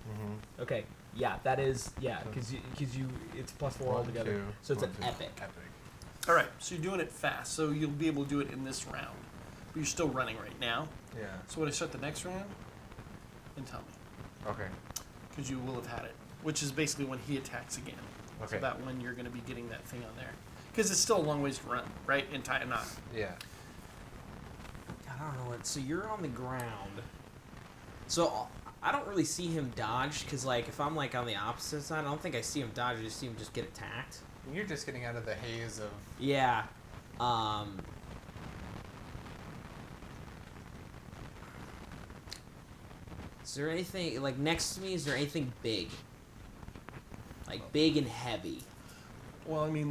Mm-hmm. Okay. Yeah, that is because you it's +4 altogether. 2, So it's an 1, 2. epic. Epic. All right, so you're doing it fast, so you'll be able to do it in this round. But you're still running right now. Yeah. So when I start the next round, then tell me, Okay. because you will have had it, which is basically when he attacks again. It's Okay. about when you're going to be getting that thing on there, because it's still a long ways to run, right? And tie a knot. Yeah. I don't know what. So you're on the ground. So I don't really see him dodge because like if I'm like on the opposite side, I don't think I see him dodge. I just see him just get attacked. You're just getting out of the haze of. Yeah. Is there anything like next to me? Is there anything big? Like big and heavy. Well, I mean,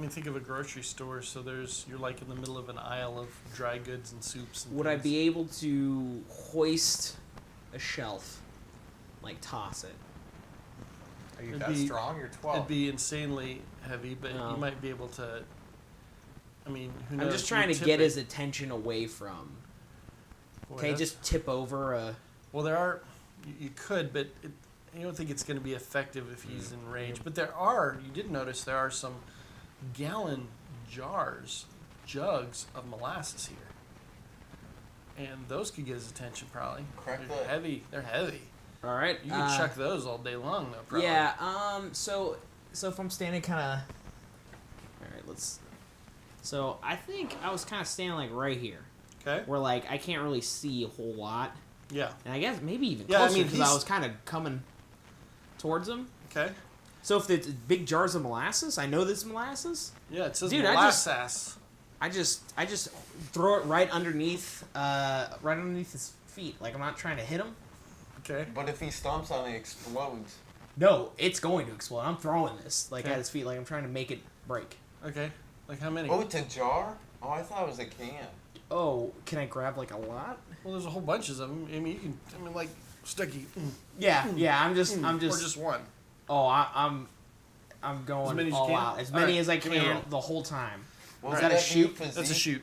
think of a grocery store. So you're like in the middle of an aisle of dry goods and soups. And Would I things. be able to hoist a shelf? Like toss it? Are you It'd that be- strong? You're 12. It'd be insanely heavy, but No. you might be able to. I mean, who knows? I'm just trying You to tip get it. his attention away from. Boy, Can I that's- just tip over a? Well, there are. You could, but I don't think it's going to be effective if he's in range. But there are. You did notice there are some gallon jugs of molasses here, and those could get his attention probably. Crack They're that. heavy. They're heavy. All right. You could chuck those all day long, though. Probably. Yeah. So if I'm standing kind of. All right. Let's. So I think I was kind of standing like right here, Okay. where like I can't really see a whole lot, Yeah. and I guess maybe even Yeah, I closer mean, because I he's- was kind of coming towards him. Okay. So if it's big jars of molasses, I know this is molasses. Yeah, it says Dude, molasses. I just throw it right underneath his feet. Like I'm not trying to hit him. Okay. But if he stomps on it, it explodes. No, it's going to explode. I'm throwing this like Okay. at his feet. Like I'm trying to make it break. Okay. Like how many? Oh, it's a jar? Oh, I thought it was a can. Oh, can I grab like a lot? Well, there's a whole bunch of them. I mean, you can. I mean, like Stucky. Yeah. I'm just. Or just one. Oh, I'm going As many as you all can? out. As All many right, as I give me a can roll. the whole time. Well, Is does that a mean shoot? physique? That's a shoot.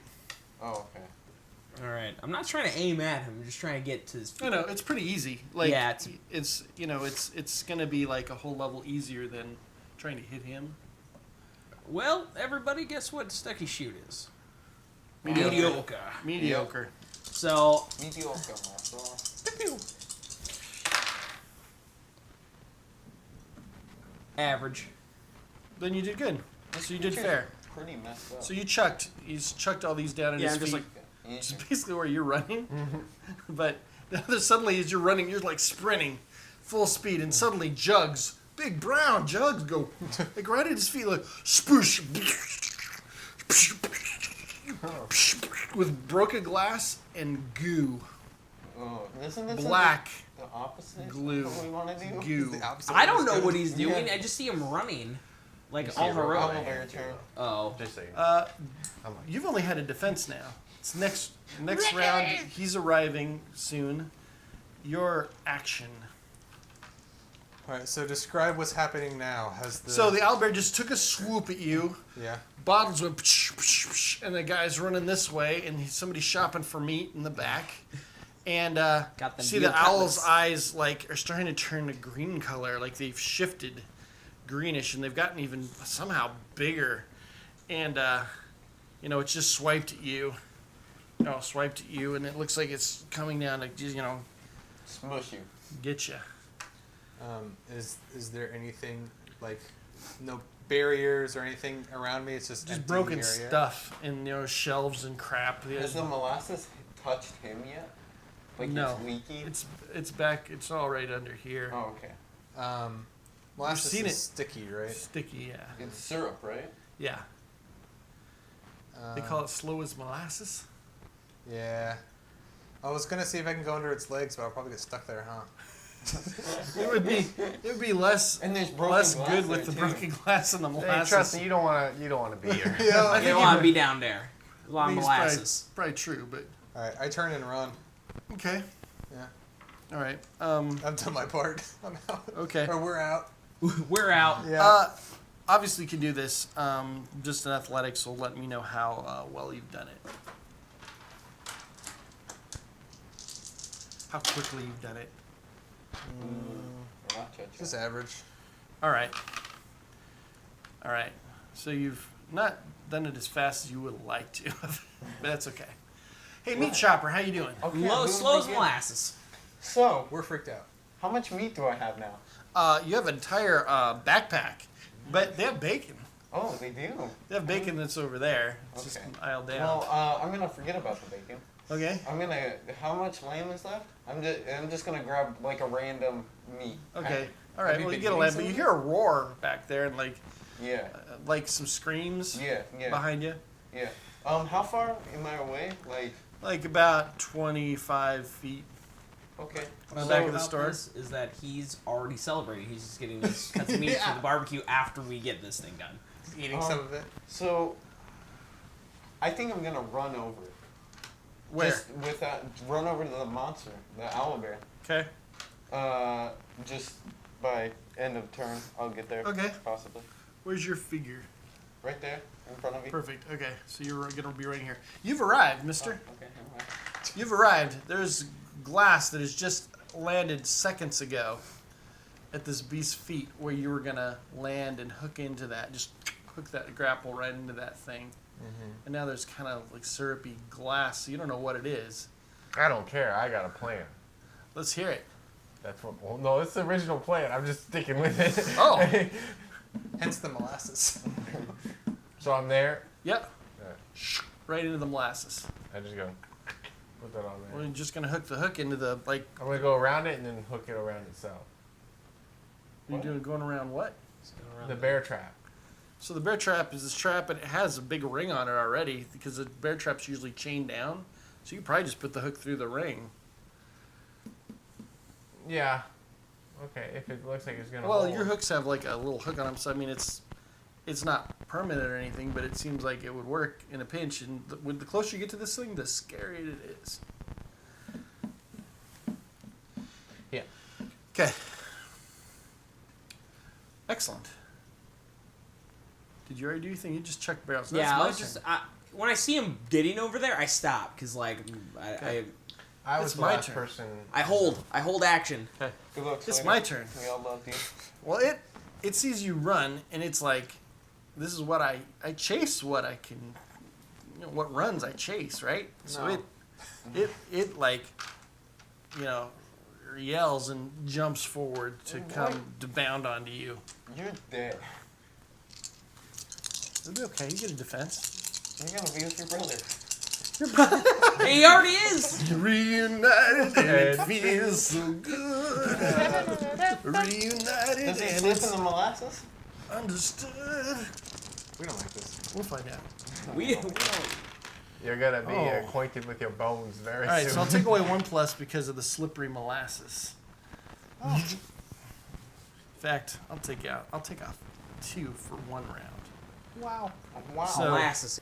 Oh, okay. All right. I'm not trying to aim at him. I'm just trying to get to his feet. No, it's pretty easy. Like, Yeah, it's it's gonna be like a whole level easier than trying to hit him. Well, everybody, guess what Stucky shoot is? Mediocre. Mediocre. So, Mediocre, Marshal. average. Then you did good. So you did Which is fair. Pretty messed up. So you chucked. He's chucked all these down at Yeah, his I'm just feet. Yeah. Which is basically where you're running. But then suddenly, as you're running, you're like sprinting, full speed, and suddenly jugs, big brown jugs, go like right at his feet, like spoosh, with broken glass and goo, Oh, isn't this black the opposite glue, of what we want to do? goo. The opposite I of don't know good. what he's doing. Yeah. I just see him running, like You see all a robot. heroic. Owlbear turn. Oh, Just saying. Uh, I'm like, you've only had a defense now. It's next round. He's arriving soon. Your action. All right, so describe what's happening now. Has the So the owlbear just took a swoop at you. yeah. Bottles went, psh, psh, psh, and the guy's running this way, and somebody's shopping for meat in the back. And Got them see veal the owl's cutlets. eyes like are starting to turn to green color, like they've shifted greenish, and they've gotten even somehow bigger. And it's just swiped at you. Swiped at you, and it looks like it's coming down to Smush you. get you. Is there anything like no barriers or anything around me? It's just Just empty broken area? stuff and shelves and crap. Has the molasses touched him yet? Like No. it's leaky? It's back. It's all right under here. Oh, okay. Molasses seen is it. sticky, right? Sticky, yeah. It's syrup, right? Yeah. They call it slow as molasses. Yeah. I was gonna see if I can go under its legs, but I'll probably get stuck there, huh? It would be less And there's broken less glass good there, with the too. broken glass and the hey, molasses. trust me, you don't want to be here. I you think don't want to be down there. A lot of it's molasses. Probably true, but All right, I turn and run. okay. Yeah, All right. I've done my part. I'm out. Okay. Or we're out. We're out. Yeah. Obviously, you can do this. Just an athletics will let me know how well you've done it. How quickly you've done it. Not touching. Just average. All right. All right. So you've not done it as fast as you would like to, but that's okay. Hey, Meat Chopper, how you doing? Okay, Low, I'm slow as doing molasses. So, We're freaked out. how much meat do I have now? You have an entire backpack, but they have bacon. Oh, they do. They have bacon that's over there. It's just Okay. aisle down. Well, I'm gonna forget about the bacon. Okay. How much lamb is left? I'm just gonna grab like a random meat. Okay. All Have right. you Well, you been get a eating lamb, some but you of hear a roar back there and Yeah. like some screams Yeah. Yeah. behind you. Yeah. How far am I away? Like about 25 feet. Okay. On the So- back of the About store. this is that he's already celebrating. He's just getting his cuts of meat for Yeah. the barbecue after we get this thing done. Eating some of it. So, I think I'm gonna run over it. Where? Just with that, run over to the monster, the owlbear. Okay. Just by end of turn, I'll get there. Okay. Possibly. Where's your figure? Right there, in front of you. Perfect. Okay. So you're gonna be right here. You've arrived, Mister. Oh, okay. Never mind. You've arrived. There's glass that has just landed seconds ago at this beast's feet where you were gonna land and hook into that. Just hook that grapple right into that thing. And now there's kind of like syrupy glass, so you don't know what it is. I don't care. I got a plan. Let's hear it. That's what. Well, no, it's the original plan. I'm just sticking with it. Oh. Hence the molasses. So I'm there. Yep. Yeah. Right into the molasses. I just go put that on there. We're just gonna hook the hook into the like. I'm gonna go around it and then hook it around itself. You're doing going around what? The bear trap. So the bear trap is this trap, and it has a big ring on it already because the bear trap's usually chained down. So you could probably just put the hook through the ring. Yeah. Okay, if it looks like it's gonna. Well, hold. your hooks have like a little hook on them, so I mean it's not permanent or anything, but it seems like it would work in a pinch. And the closer you get to this thing, the scarier it is. Yeah. Okay. Excellent. Did you already do anything? You just checked barrels. Yeah, That's I my was turn. just when I see him getting over there, I stop because like Okay. I was It's the my last turn. person. I hold action. Okay. Good luck. It's Slater. my turn. We all love you. Well, it sees you run, and it's like, this is what I chase. What I can, what runs I chase, right? So No. it like, yells and jumps forward to come to bound onto you. You're dead. It'll be okay. You get a defense. You're gonna be with your brother. He already is. Reunited and it feels so good. Reunited Does he and slip in it's the molasses? understood. We don't like this. We'll find out. We don't. You're gonna be Oh. acquainted with your bones very All right, soon. so I'll take away 1+ because of the slippery molasses. In fact, I'll take off 2 for 1 round. Wow. Wow. So- Molasses.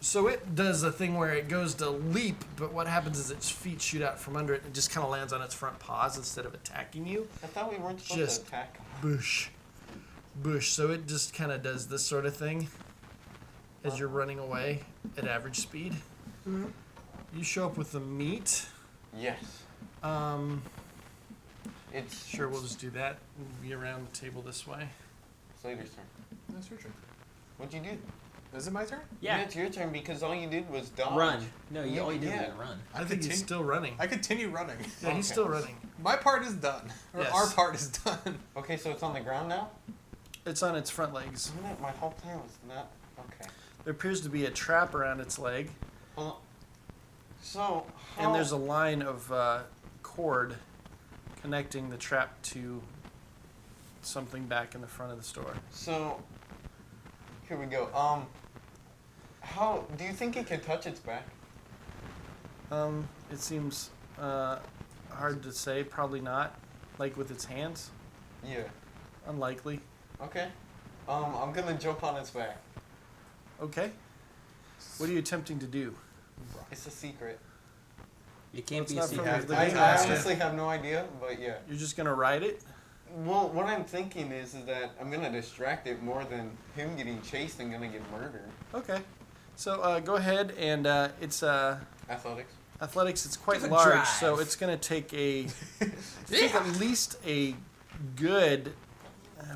So it does a thing where it goes to leap, but what happens is its feet shoot out from under it and just kind of lands on its front paws instead of attacking you. I thought we weren't supposed Just- to attack. Bush. So it just kind of does this sort of thing as you're running away at average speed. Mm-hmm. You show up with the meat. Yes. It's Sure, we'll just do that. We'll be around the table this way. Slater's turn. That's your turn. What'd you do? Is it my turn? Yeah, Yeah. it's your turn because all you did was dodge. Run. No, all you did Yeah. was run. I think he's continue- still running. I continue running. Yeah, he's Okay. still running. My part is done. Or Yes. our part is done. Okay, so it's on the ground now? It's on its front legs. Isn't it? My whole plan was not. Okay. There appears to be a trap around its leg, Hold on. So, how... and there's a line of cord connecting the trap to something back in the front of the store. So, here we go. How... Do you think it can touch its back? It seems hard to say. Probably not. Like with its hands, Yeah. unlikely. Okay. I'm gonna jump on its back. Okay. What are you attempting to do? It's a secret. You can't It's be a not from secret. the I Gamemaster. honestly have no idea, but yeah. You're just gonna ride it? Well, what I'm thinking is that I'm gonna distract it more than him getting chased and gonna get murdered. Okay. So go ahead and it's Athletics. athletics. It's quite Give a large, drive. so it's gonna take take at least a good,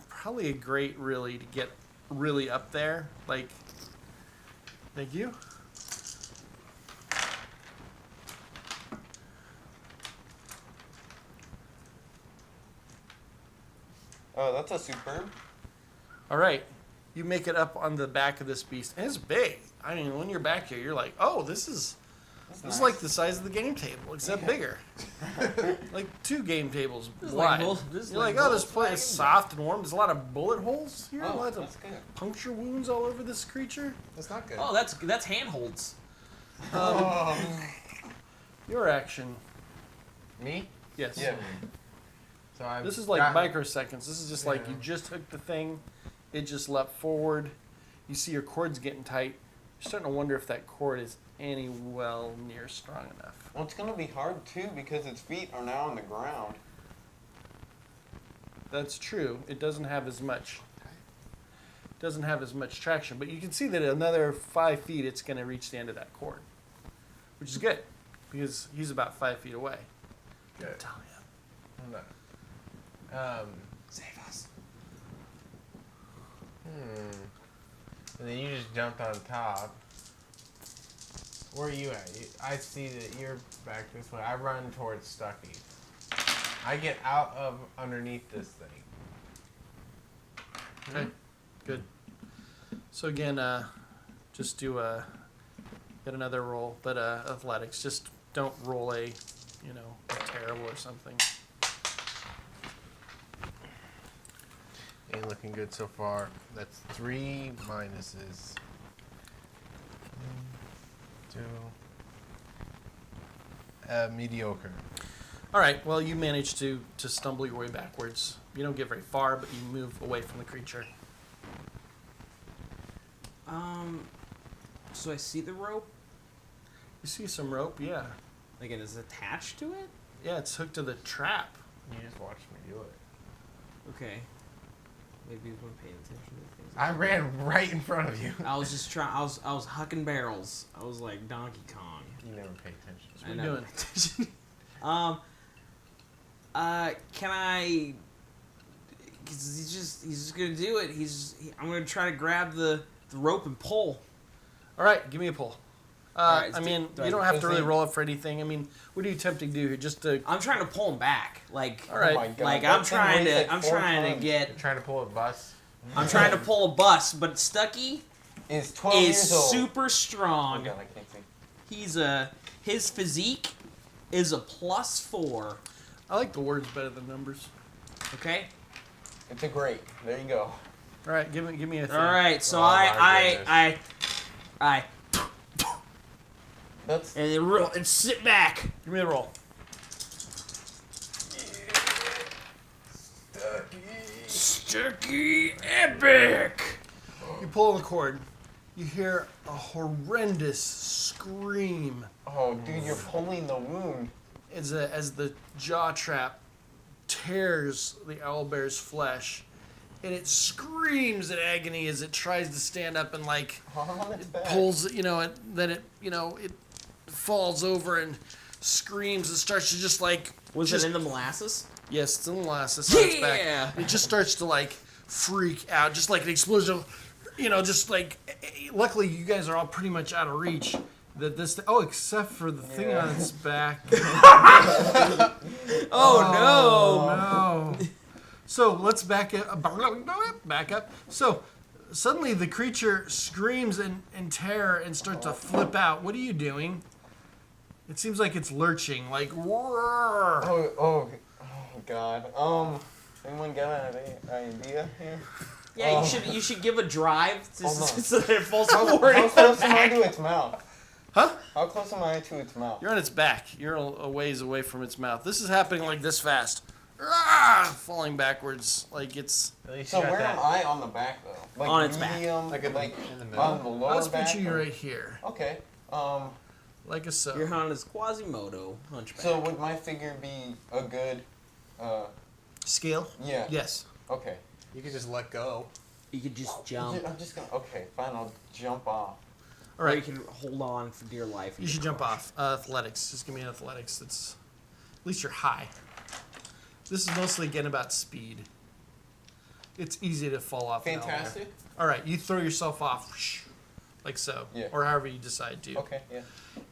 probably a great really to get really up there. Like, thank you. Oh, that's a superb. All right, you make it up on the back of this beast, and it's big. I mean, when you're back here, you're like, oh, this is That's like the size of the game table, except Yeah. bigger. Like 2 game tables is like wide. this is You're like like, oh, this place is Volkswagen. soft and warm. There's a lot of bullet holes here. Oh, Lots of that's good. puncture wounds all over this creature. That's not good. Oh, that's handholds. Your action. Me? Yes. Yeah. So I. This is like microseconds. This is just like Yeah. you just hooked the thing, it just leapt forward. You see your cord's getting tight. You're starting to wonder if that cord is any well near strong enough. Well, it's gonna be hard too because its feet are now on the ground. That's true. It doesn't have as much. Doesn't have as much traction, but you can see that another 5 feet, it's going to reach the end of that cord, which is good because he's about 5 feet away. Good. Tell him. Hold on. Save us. And then you just jumped on top. Where are you at? I see that you're back this way. I run towards Stucky. I get out of underneath this thing. Okay, good. So again, just do get another roll, but athletics. Just don't roll a terrible or something. And ain't looking good so far. That's 3 minuses. 1, 2. Mediocre. All right. Well, you manage to stumble your way backwards. You don't get very far, but you move away from the creature. So I see the rope. You see some rope. Yeah. Like it is attached to it. Yeah, it's hooked to the trap. You just watched me do it. Okay. Maybe you weren't paying attention to things. I ran right in front of you. I was just trying. I was hucking barrels. I was like Donkey Kong. You never pay attention. What are you doing? Can I? Cause he's just gonna do it. I'm gonna try to grab the rope and pull. All right. Give me a pull. Alright, I mean, do you I- don't have to really Proceed. roll up for anything. I mean, what are you attempting to do here? Just to. I'm trying to pull him back. Like, All right. Oh my God, like that I'm thing trying weighs to. like I'm 4 trying to tons. You're get. trying to pull a bus. I'm trying to pull a bus, but Stucky Is 12 is years old. super Oh strong. God, I can't see. His physique is a +4. I like the words better than numbers. Okay. It's a great. There you go. All right. Give me a thing. All right. So Oh my I That's and then roll and sit back. Give me a roll. Stucky epic. You pull the cord. You hear a horrendous scream oh, dude, you're pulling the wound. as the jaw trap tears the owlbear's flesh, and it screams in agony as it tries to stand up and like On its back. pulls, then it falls over and screams and starts to just like Was it in the molasses? yes, it's in the molasses on its Yeah. back. It just starts to like freak out, just like an explosion. Just like luckily you guys are all pretty much out of reach. That this except for the thing on its back. Oh, No. So let's back up. Back up. So suddenly the creature screams in terror and starts to flip out. What are you doing? It seems like it's lurching, like. Roar. Oh, God. Anyone got an idea here? Yeah, you should give a drive to, Hold on. so that it falls How forward. in the close am I back. to its mouth? Huh? How close am I to its mouth? You're on its back. You're a ways away from its mouth. This is happening like this fast. Ah, falling backwards, like it's. At least So you got where that. am I on the back though? Like On its back. medium, Like in the middle? on the lower Let's back. put you or- right here, Okay. like a so. You're on his Quasimodo hunchback. So would my figure be a good? Scale. Yeah. Yes. Okay. You could just let go. you could just jump, I'm just gonna. Okay, fine. I'll jump off. All or you right. can hold on for dear life. and You should get jump crushed. off. Athletics. Just give me an athletics. That's at least you're high. This is mostly again about speed. It's easy to fall off. an elevator. Fantastic. All right, you throw yourself off, whoosh, like so, Yeah. or however you decide to, Okay. Yeah.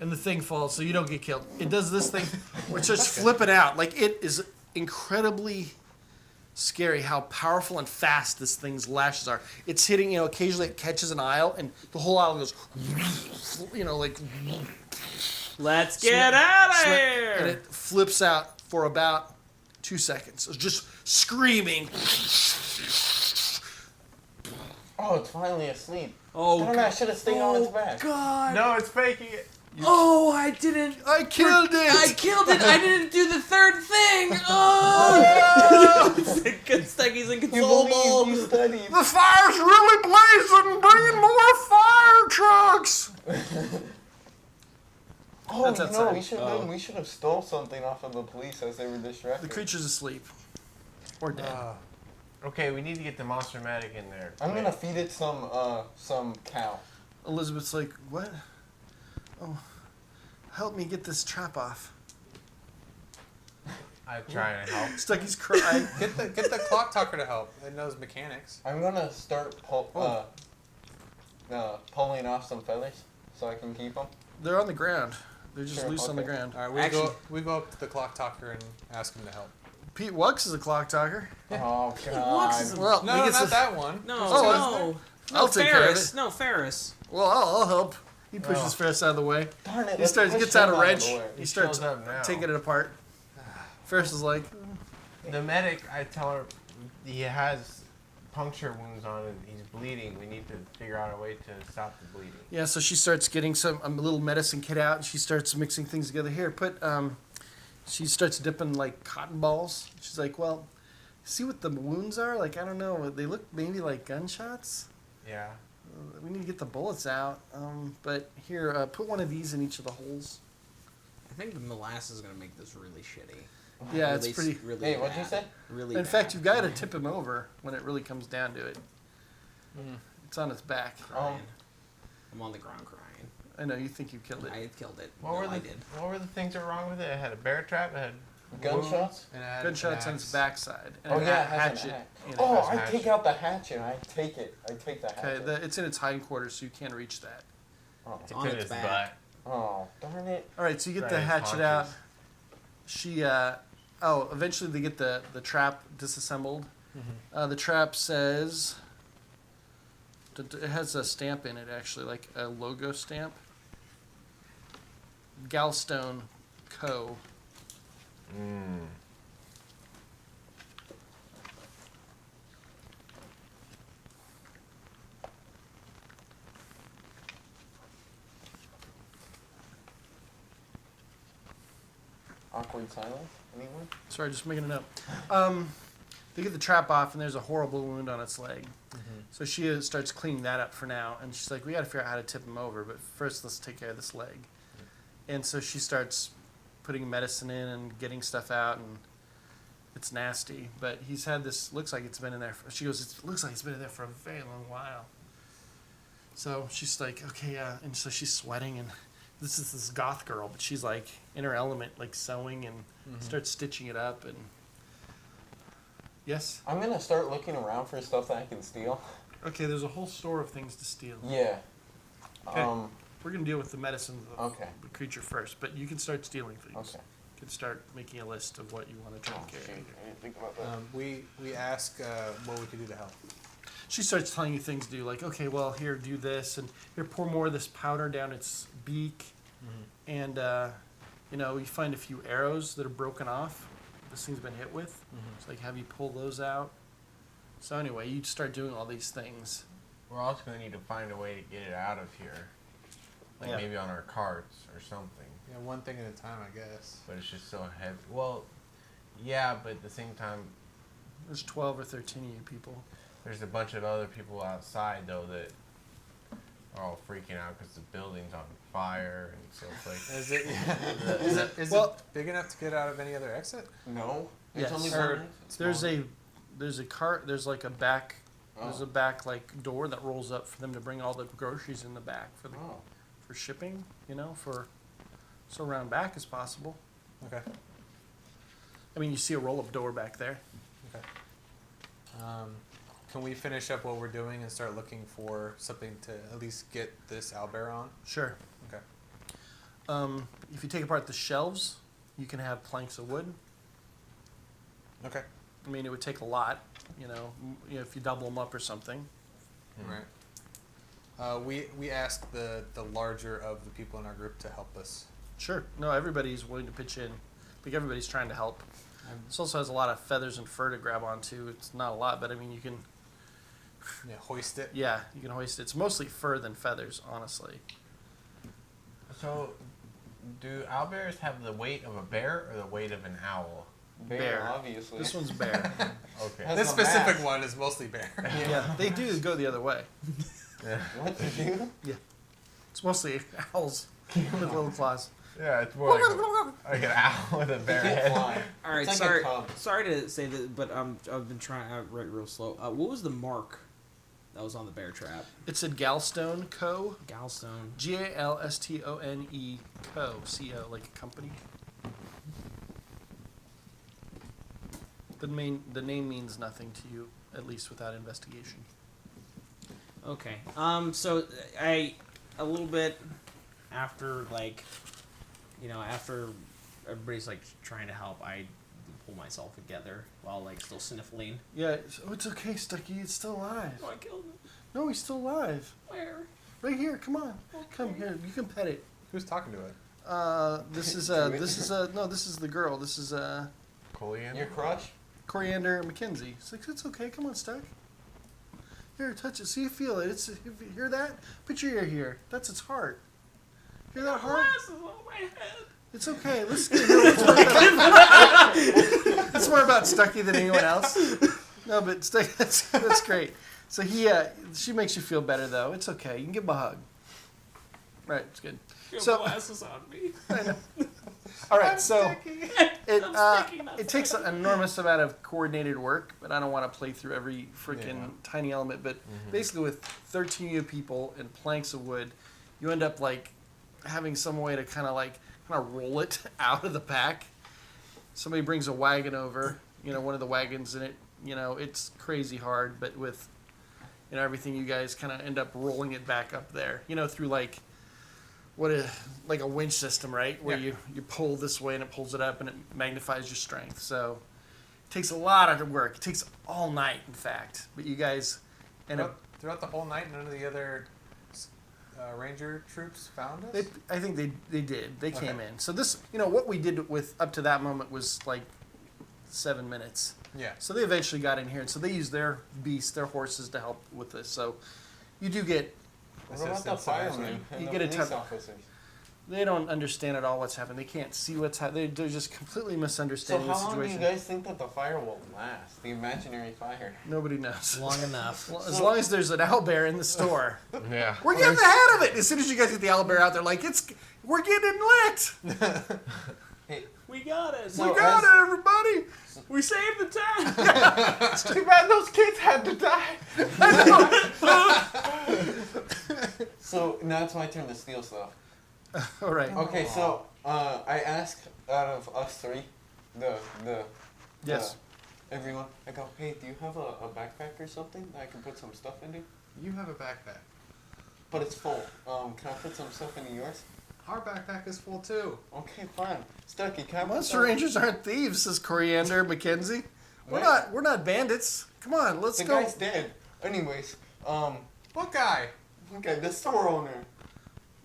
and the thing falls, so you don't get killed. It does this thing, which starts flipping out. Like it is incredibly scary how powerful and fast this thing's lashes are. It's hitting, occasionally it catches an aisle, and the whole aisle goes, like. Let's get out of And here. it flips out for about 2 seconds. It's just screaming. Oh, it's finally asleep. Oh, Damn it, I should have stayed on its back. God. No, it's faking it. Oh, I didn't. I killed it! I killed it. I didn't do the third thing. Oh. Stucky's You inconsolable. believe you studied. The fire's really blazing! Bring in more fire trucks! Oh, That's you know, outside. we should have we should have stole something off of the police as they were distracted. The creature's asleep. Or dead. Okay, we need to get the monster medic in there. I'm Wait. gonna feed it some cow. Elizabeth's like, what? Oh, help me get this trap off. I'm trying to help. Stucky's crying. Get the clock talker to help. It knows mechanics. I'm gonna start pulling off some feathers so I can keep them. They're on the ground. They're just Sure, loose on the okay. ground. All right, we go up to the clock talker and ask him to help. Pete Wux is a clock talker. Oh Walks God. is a- Well, No, he no, gets not a- that one. No, Oh, no. I'll take care of Ferris. it. No, Ferris. Well, I'll help. He pushes Ferris out of the way. Darn it. He starts, gets out a wrench. He He starts shows up now. taking it apart. Ferris is like, The medic, I tell her, he has puncture wounds on it. He's bleeding. We need to figure out a way to stop the bleeding. Yeah, so she starts getting a little medicine kit out, and she starts mixing things together. Here, she starts dipping like cotton balls. She's like, well, see what the wounds are? Like, I don't know. They look maybe like gunshots. Yeah. We need to get the bullets out. But here, put one of these in each of the holes. I think the molasses is gonna make this really shitty. Yeah, Really it's pretty. Really Hey, what'd you bad. say? Really. In bad. fact, you've got to tip him over when it really comes down to it. It's on its back. Crying. I'm on the ground crying. I know you think you killed it. I killed it. What No, were the I did. What were the things that were wrong with it? It had a bear trap. It had Gunshots? And add Gunshots an on its axe. backside. And Oh a yeah, it has an hatchet. axe. in it. Oh, has a I hatchet. take out the hatchet. I take it. I take the Okay, hatchet. it's in its hindquarters, so you can't reach that. Oh. it's on in its his back. butt. Oh, darn it. All right, so you get Right, the its hatchet out. haunches. She, eventually they get the trap disassembled. The trap says, it has a stamp in it actually, like a logo stamp. Galstone Co. Awkward silence. Anyone? Sorry, just making a note. They get the trap off, and there's a horrible wound on its leg. So she starts cleaning that up for now, and she's like, we got to figure out how to tip him over, but first let's take care of this leg. And so she starts putting medicine in and getting stuff out, and it's nasty. But he's had this, looks like it's been in there, she goes, it looks like it's been in there for a very long while. So she's like, okay, and so she's sweating, and this is this goth girl, but she's like in her element, like sewing and starts stitching it up, and yes? I'm gonna start looking around for stuff that I can steal. Okay, there's a whole store of things to steal. Yeah. Okay. We're going to deal with the medicine of Okay. the creature first, but you can start stealing things. Okay. You can start making a list of what you want to try Oh, and shoot. carry. I didn't think about that. We ask what we can do to help. She starts telling you things to do, like, okay, well, here, do this, and here, pour more of this powder down its beak, and, you find a few arrows that are broken off, this thing's been hit with. It's like, have you pull those out? So anyway, you start doing all these things. We're also going to need to find a way to get it out of here. Like Yeah. maybe on our carts or something. Yeah, one thing at a time, I guess. But it's just so heavy. Well, yeah, but at the same time, There's 12 or 13 of you people. there's a bunch of other people outside, though, that are all freaking out because the building's on fire. And so it's like, Is it? Is Well- it big enough to get out of any other exit? No. It's Yes. only Or- one. There's a cart. There's like a back. There's Oh. a back like door that rolls up for them to bring all the groceries in the back for Oh. for shipping. So around back as possible. Okay. I mean, you see a roll-up door back there. Okay. Can we finish up what we're doing and start looking for something to at least get this owlbear on? Sure. Okay. If you take apart the shelves, you can have planks of wood. Okay. I mean, it would take a lot. If you double them up or something. Right. We asked the larger of the people in our group to help us. Sure. No, everybody's willing to pitch in. I think everybody's trying to help. This also has a lot of feathers and fur to grab onto. It's not a lot, but I mean, you can. Yeah, hoist it. Yeah, you can hoist it. It's mostly fur than feathers, honestly. so do owlbears have the weight of a bear or the weight of an owl? Bear, obviously. This one's bear. Okay. Has This a specific mask. one is mostly bear. Yeah, they do go the other way. What to do? It's mostly owls with little claws. Yeah, it's more like an owl with a bear Can't head. fly. All right, It's like a cub. sorry to say that, but I've been trying to write real slow. What was the mark that was on the bear trap? It said Galstone Co. Galstone. Galstone Co. Co. Like a company. The name means nothing to you, at least without investigation. Okay. So a little bit after after everybody's like trying to help, I pull myself together while like still sniffling. Yeah. It's okay, Stucky. It's still alive. Oh, I killed him. No, he's still alive. Where? Right here. Come on. Come here. You can pet it. Who's talking to it? This is the girl. This is Coriander? Your crush? Coriander McKenzie. It's like, it's okay. Come on, Stuck. Here, touch it. See, you feel it. It's. If you hear that? Put your ear here. That's its heart. Hear that heart? It's okay. Let's get It's more about Stucky than anyone else. No, but Stucky, that's great. So she makes you feel better though. It's okay. You can give him a hug. Right, it's good. Your So- glasses on me. All right, so it I'm sticky, not it takes an enormous amount of coordinated work, but I don't want to play through every freaking tiny element. But basically, with 13 of you people and planks of wood, you end up like having some way to kind of roll it out of the pack. Somebody brings a wagon over, one of the wagons in it. It's crazy hard, but with everything, you guys kind of end up rolling it back up there. Through like a winch system, right? Where you pull this way and it pulls it up and it magnifies your strength. So it takes a lot of work. It takes all night, in fact. But you guys end up. Throughout the whole night, none of the other ranger troops found us? I think they did. They came in. So this, what we did with up to that moment was like 7 minutes. Yeah. So they eventually got in here, and so they used their beasts, their horses, to help with this. So you do get. What about the firemen and You the get a police ton- officers? They don't understand at all what's happening. They can't see what's happening. They're just completely So misunderstanding how the long do you situation. guys think that the fire will last? The imaginary fire. Nobody knows. Long enough. Well, as long as there's an owlbear in the store, Yeah. we're getting ahead of it. As soon as you guys get the owlbear out there, we're getting lit. We got it. So We got as- it, everybody. We saved the town. It's too bad those kids had to die. So now it's my turn to steal stuff. All right. Okay, so I ask out of us three, Yes. everyone. I go, hey, do you have a backpack or something that I can put some stuff into? You have a backpack. But it's full. Can I put some stuff into yours? Our backpack is full too. Okay, fine. Stucky, can I put Monster some- Rangers aren't thieves, says Coriander Mackenzie. We're What? not bandits. Come on, let's The go. guy's dead. Anyways, What guy? okay, the store owner.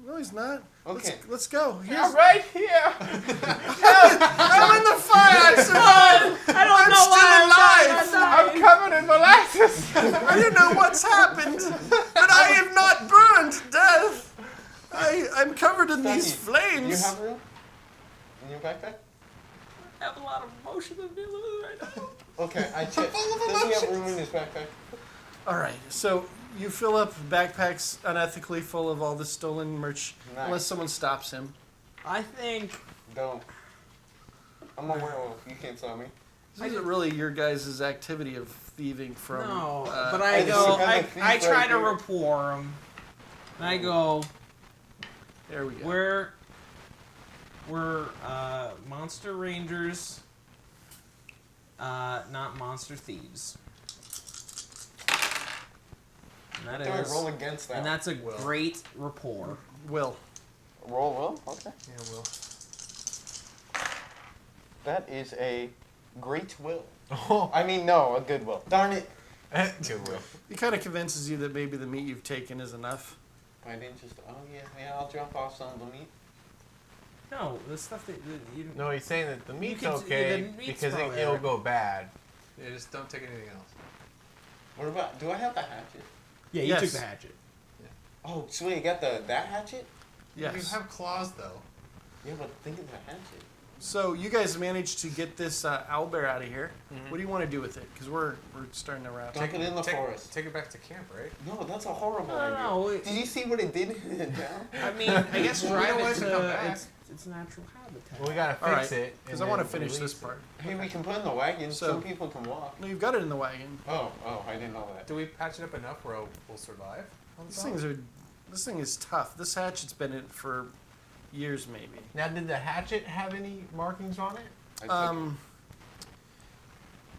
No, he's not. Okay. Let's go. I'm right here. I'm in the fire. I survived. I don't know why I'm covered in molasses. I don't know what's happened, but I have not burned to death. I'm covered in these Stucky, flames. You have room in your backpack? I have a lot of emotion to deal with right now. Okay, I check. Does he have room in his backpack? All right, so you fill up backpacks unethically full of all the stolen merch, Nice. unless someone stops him. I think Don't. I'm a werewolf. You can't stop me. This isn't really your guys' activity of thieving from. no, but I I just go. kinda I think try right to here. rapport him. And I go. There we go. We're monster rangers, not monster thieves. And that Do I is, roll against that? and that's a great rapport. Will. Roll. Okay. Yeah, Will. That is a great will. Oh. I mean, no, a good will. Darn it. Good will. He kind of convinces you that maybe the meat you've taken is enough. I didn't just. Oh yeah, I'll drop off some of the meat. No, the stuff that you. No, he's saying that the meat's can- okay the meat's because probably it'll alright. go bad. Yeah, just don't take anything else. What about? Do I have the hatchet? Yeah, you Yes. took the hatchet. Oh, sweet. You got that hatchet? Yes. You have claws though. Yeah, but think of the hatchet. So you guys managed to get this owlbear out of here. What do you want to do with it? Because we're starting to wrap. Dump it in the forest. Take it back to camp, right? No, that's a horrible No, idea. no, it- Did you see what it did in the town? I mean, I guess Well, we drive don't it want it to come back. to its natural habitat. Well, we gotta All fix right, it. Because and I want to then finish release this it. part. Hey, we can put it in the wagon So- so people can walk. No, you've got it in the wagon. Oh, I didn't know that. Do we patch it up enough where we'll survive? On the This thing is tough. This hatchet's been in it for years, maybe. Now, did the hatchet have any markings on it? I took it.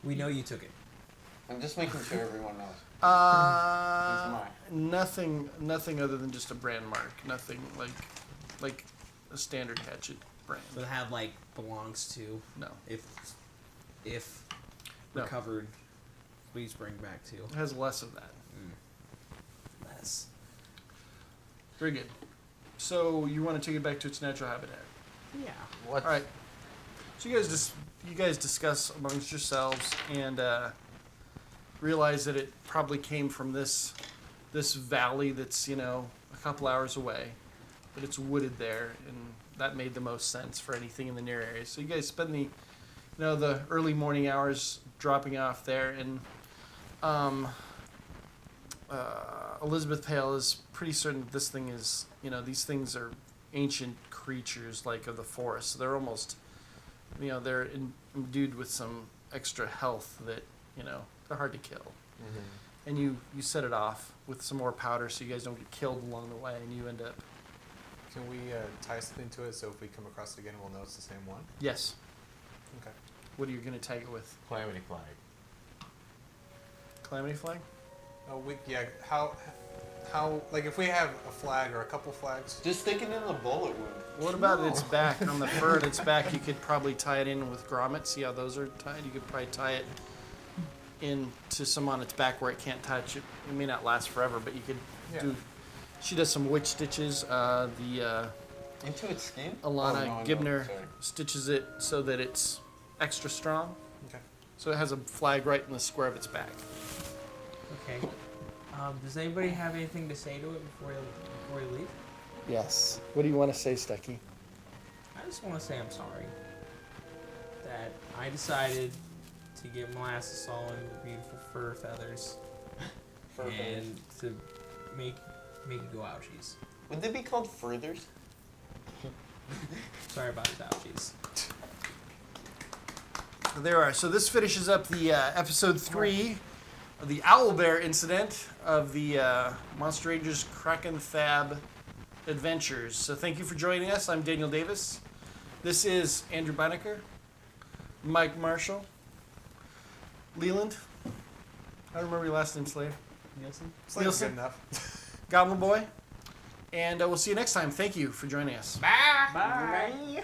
We know you took it. I'm just making sure everyone knows. Nothing other than just a brand mark. Nothing like a standard hatchet brand. So it had like belongs to No, if No. recovered, please bring back to it has less of that. less. Very good. So you want to take it back to its natural habitat. Yeah. What's All right. So you guys discuss amongst yourselves, and realize that it probably came from this valley that's, you know, a couple hours away, but it's wooded there, and that made the most sense for anything in the near area. So you guys spend the early morning hours dropping off there, and Elizabeth Pale is pretty certain that this thing is, you know, these things are ancient creatures like of the forest. So they're almost, you know, they're imbued with some extra health that, you know, they're hard to kill. Mm-hmm. And you set it off with some more powder so you guys don't get killed along the way, and you end up. Can we tie something to it so if we come across it again, we'll know it's the same one? Yes. Okay. What are you going to tag it with? Calamity flag. Calamity flag? Oh, how, like, if we have a flag or a couple flags? Just stick it in the bullet wound. What about its back? On the fur of its back, you could probably tie it in with grommets. See how those are tied? You could probably tie it into some on its back where it can't touch. It may not last forever, but you could do. She does some witch stitches. Into its skin? Alana Oh, no, Gibner sorry. stitches it so that it's extra strong. Okay. So it has a flag right in the square of its back. Okay. Does anybody have anything to say to it before you leave? Yes. What do you want to say, Stucky? I just want to say I'm sorry that I decided to get molasses all in the beautiful fur feathers and to make it go ouchies. Would they be called furthers? Sorry about the ouchies. There are. So this finishes up the episode 3 of the Owlbear incident of the Monster Rangers Krakenthab adventures. So thank you for joining us. I'm Daniel Davis. This is Andrew Bynaker, Mike Marshall, Lelund. I don't remember your last name, Slave. Nielsen? It's like Nielsen. good enough. Goblin Boy. And we'll see you next time. Thank you for joining us. Bye. Bye.